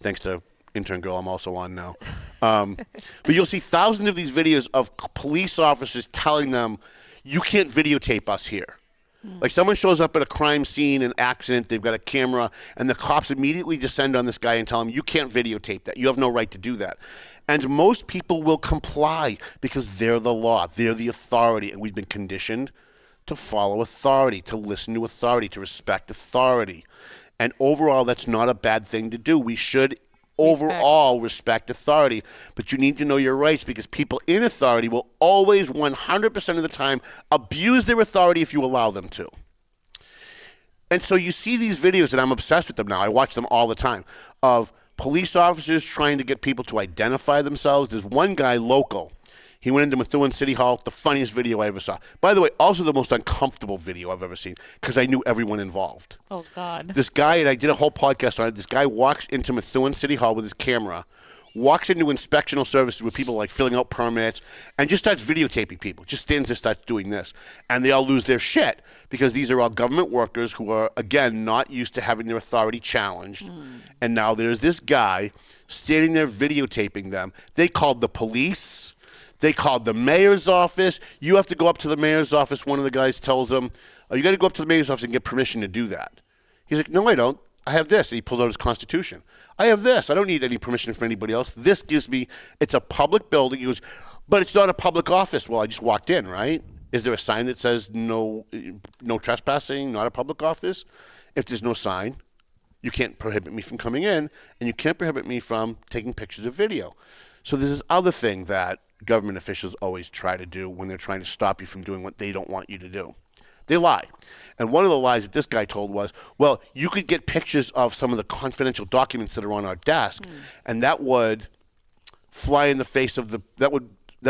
thanks to intern girl, I'm also on now. But you'll see thousands of these videos of police officers telling them, you can't videotape us here. Like someone shows up at a crime scene, an accident, they've got a camera, and the cops immediately descend on this guy and tell him, you can't videotape that. You have no right to do that. And most people will comply because they're the law. They're the authority, and we've been conditioned to follow authority, to listen to authority, to respect authority. And overall, that's not a bad thing to do. We should overall respect authority, but you need to know your rights because people in authority will always 100% of the time abuse their authority if you allow them to. And so you see these videos, and I'm obsessed with them now. I watch them all the time, of police officers trying to get people to identify themselves. There's one guy local. He went into Methuen City Hall, the funniest video I ever saw. By the way, also the most uncomfortable video I've ever seen because I knew everyone involved. Oh, God. This guy, and I did a whole podcast on it, this guy walks into Methuen City Hall with his camera, walks into inspectional services with people like filling out permits, and just starts videotaping people. Just stands there, starts doing this. And they all lose their shit because these are all government workers who are, again, not used to having their authority challenged. And now there's this guy standing there videotaping them. They called the police. They called the mayor's office. You have to go up to the mayor's office. One of the guys tells him, oh, you got to go up to the mayor's office and get permission to do that. He's like, no, I don't. I have this. And he pulls out his Constitution. I have this. I don't need any permission from anybody else. This gives me, it's a public building. He goes, but it's not a public office. Well, I just walked in, right? Is there a sign that says no trespassing, not a public office? If there's no sign, you can't prohibit me from coming in, and you can't prohibit me from taking pictures of video. So there's this other thing that government officials always try to do when they're trying to stop you from doing what they don't want you to do. They lie. And one of the lies that this guy told was, well, you could get pictures of some of the confidential documents that are on our desk, and that would fly in the face of that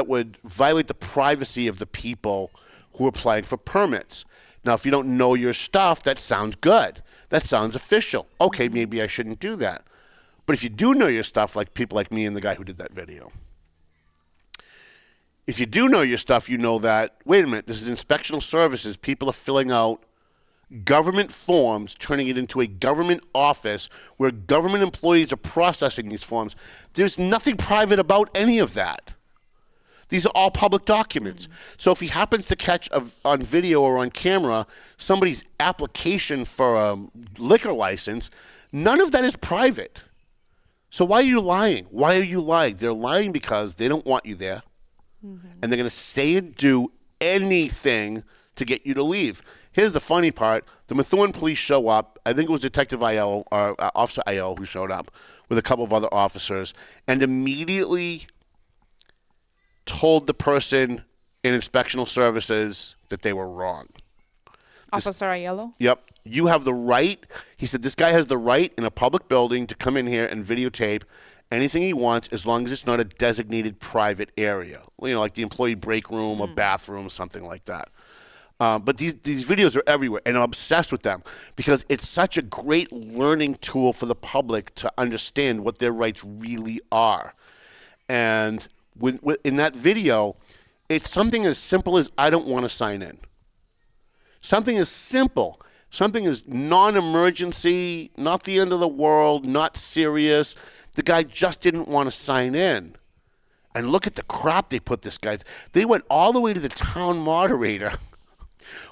would violate the privacy of the people who are applying for permits. Now, if you don't know your stuff, that sounds good. That sounds official. Okay, maybe I shouldn't do that. But if you do know your stuff, like people like me and the guy who did that video, if you do know your stuff, you know that, wait a minute, this is inspectional services. People are filling out government forms, turning it into a government office where government employees are processing these forms. There's nothing private about any of that. These are all public documents. So if he happens to catch on video or on camera somebody's application for a liquor license, none of that is private. So why are you lying? Why are you lying? They're lying because they don't want you there. And they're going to say and do anything to get you to leave. Here's the funny part. The Methuen police show up. I think it was Detective Aiello, or Officer Aiello, who showed up with a couple of other officers and immediately told the person in inspectional services that they were wrong. Officer Aiello? Yep. You have the right. He said this guy has the right in a public building to come in here and videotape anything he wants as long as it's not a designated private area. You know, like the employee break room, a bathroom, something like that. But these videos are everywhere, and I'm obsessed with them because it's such a great learning tool for the public to understand what their rights really are. And in that video, it's something as simple as I don't want to sign in. Something as simple. Something as non-emergency, not the end of the world, not serious. The guy just didn't want to sign in. And look at the crap they put this guy. They went all the way to the town moderator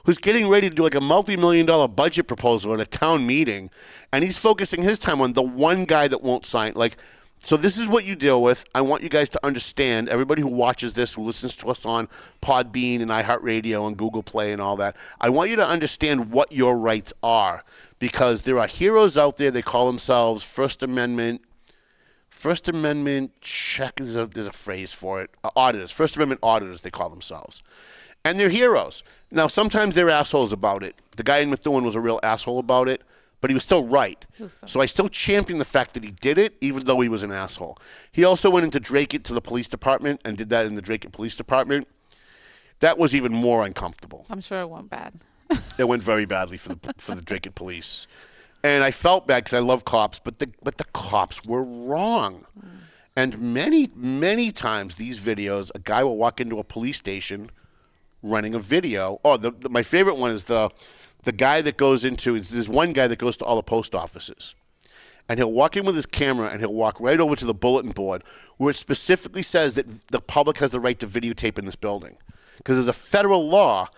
who's getting ready to do like a multi-million-dollar budget proposal at a town meeting, and he's focusing his time on the one guy that won't sign. Like, So this is what you deal with. I want you guys to understand, everybody who watches this, who listens to us on Podbean and iHeartRadio and Google Play and all that, I want you to understand what your rights are, because there are heroes out there. They call themselves First Amendment check, there's a phrase for it, auditors, First Amendment auditors, they call themselves. And they're heroes. Now, sometimes they're assholes about it. The guy in Methuen was a real asshole about it, but he was still right. So I still champion the fact that he did it, even though he was an asshole. He also went into Drake to the police department and did that in the Drake Police Department. That was even more uncomfortable. I'm sure it went bad. It went very badly for the Drake police. And I felt bad because I love cops, but the cops were wrong. And many, many times these videos, a guy will walk into a police station running a video. Oh, my favorite one is the guy that goes into, there's one guy that goes to all the post offices. And he'll walk in with his camera and he'll walk right over to the bulletin board where it specifically says that the public has the right to videotape in this building. Because there's a federal law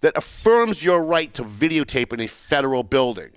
that affirms your right to videotape in a federal building.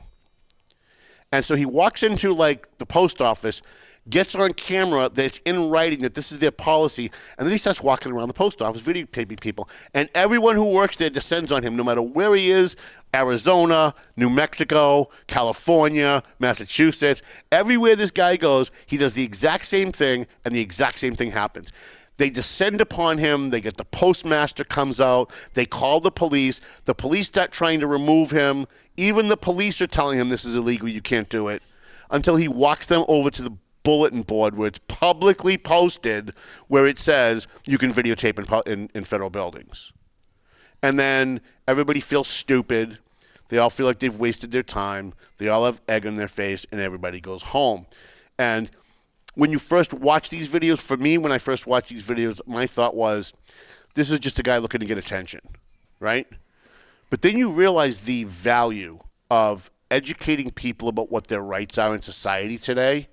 And so he walks into, like, the post office, gets on camera that's in writing that this is their policy, and then he starts walking around the post office, videotaping people. And everyone who works there descends on him, no matter where he is, Arizona, New Mexico, California, Massachusetts. Everywhere this guy goes, he does the exact same thing, and the exact same thing happens. They descend upon him. They get the postmaster comes out. They call the police. The police start trying to remove him. Even the police are telling him this is illegal, you can't do it, until he walks them over to the bulletin board where it's publicly posted where it says you can videotape in federal buildings. And then everybody feels stupid. They all feel like they've wasted their time. They all have egg on their face, and everybody goes home. And when you first watch these videos, for me, when I first watched these videos, my thought was, this is just a guy looking to get attention, right? But then you realize the value of educating people about what their rights are in society today.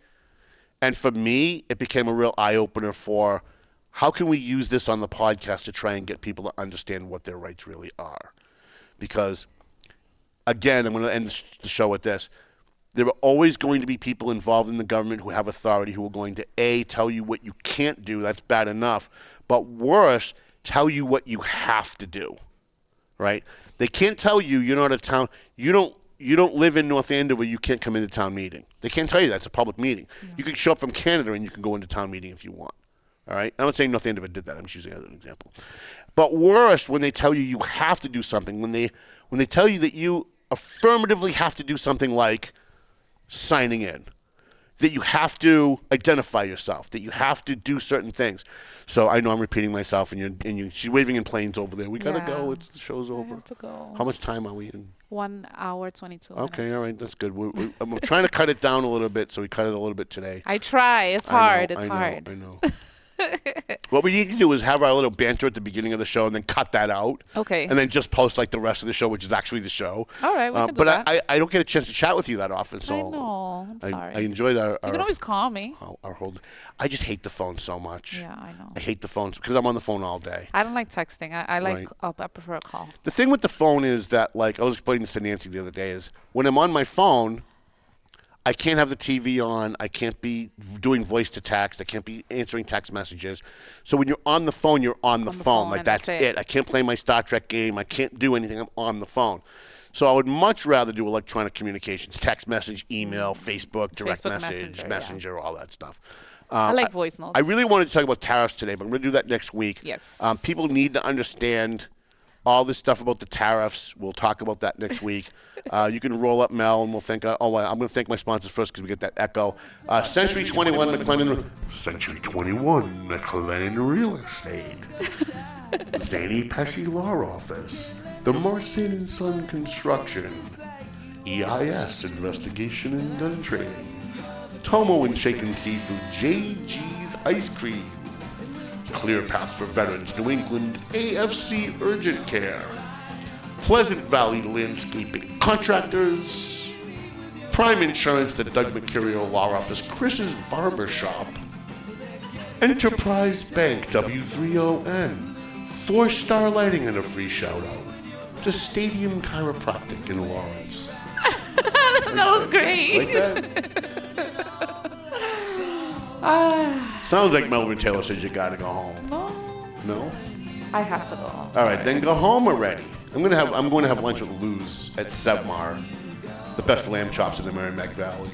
And for me, it became a real eye-opener for how can we use this on the podcast to try and get people to understand what their rights really are. Because, again, I'm going to end the show with this. There are always going to be people involved in the government who have authority who are going to, A, tell you what you can't do. That's bad enough. But worse, tell you what you have to do, right? They can't tell you you're not a town. You don't live in North Andover, you can't come into town meeting. They can't tell you that. It's a public meeting. Yeah. You can show up from Canada and you can go into town meeting if you want. All right? I'm not saying North Andover did that. I'm just using that as an example. But worse, when they tell you you have to do something, when they tell you that you affirmatively have to do something like signing in, that you have to identify yourself, that you have to do certain things. So I know I'm repeating myself, and she's waving in planes over there. We gotta go. The show's over. I have to go. How much time are we in? 1 hour 22 Okay, minutes. all right, that's good. I'm trying to cut it down a little bit, so we cut it a little bit today. I try. It's hard. I know. What we need to do is have our little banter at the beginning of the show and then cut that out. Okay. And then just post like the rest of the show, which is actually the show. All right, we can do but that. I don't get a chance to chat with you that often, so I know. I'm sorry. I enjoyed our. You can always call me. Our whole. I just hate the phone so much. Yeah, I know. I hate the phone because I'm on the phone all day. I don't like texting. I like. Right. I prefer a call. The thing with the phone is that, like, I was explaining this to Nancy the other day, is when I'm on my phone, I can't have the TV on. I can't be doing voice to text. I can't be answering text messages. So when you're on the phone, you're on the phone. Like, that's it. I can't play my Star Trek game. I can't do anything. I'm on the phone. So I would much rather do electronic communications, text message, email, Facebook, direct message, Messenger, all that stuff. I like voice notes. I really wanted to talk about tariffs today, but I'm going to do that next week. Yes. People need to understand all this stuff about the tariffs. We'll talk about that next week. You can roll up, Mel, and we'll think. I'm going to thank my sponsors first because we get that echo. Century 21 McLennan. Century 21 McLennan Real Estate. Zanny Pesci Law Office. The Marson and Son Construction. EIS Investigation and Gun Training. Tomo and Shaken Seafood. JG's Ice Cream. Clear Path for Veterans New England. AFC Urgent Care. Pleasant Valley Landscaping Contractors. Prime Insurance, the Doug Mercurio Law Office, Chris's Barbershop. Enterprise Bank, W3ON. 4-star lighting and a free shout-out to Stadium Chiropractic in Lawrence. That was great. Like that? Sounds like Melvin Taylor says you gotta go home. No? I have to go home. All right, then go home already. I'm going to have lunch with Luz at Sevmar, the best lamb chops in the Merrimack Valley.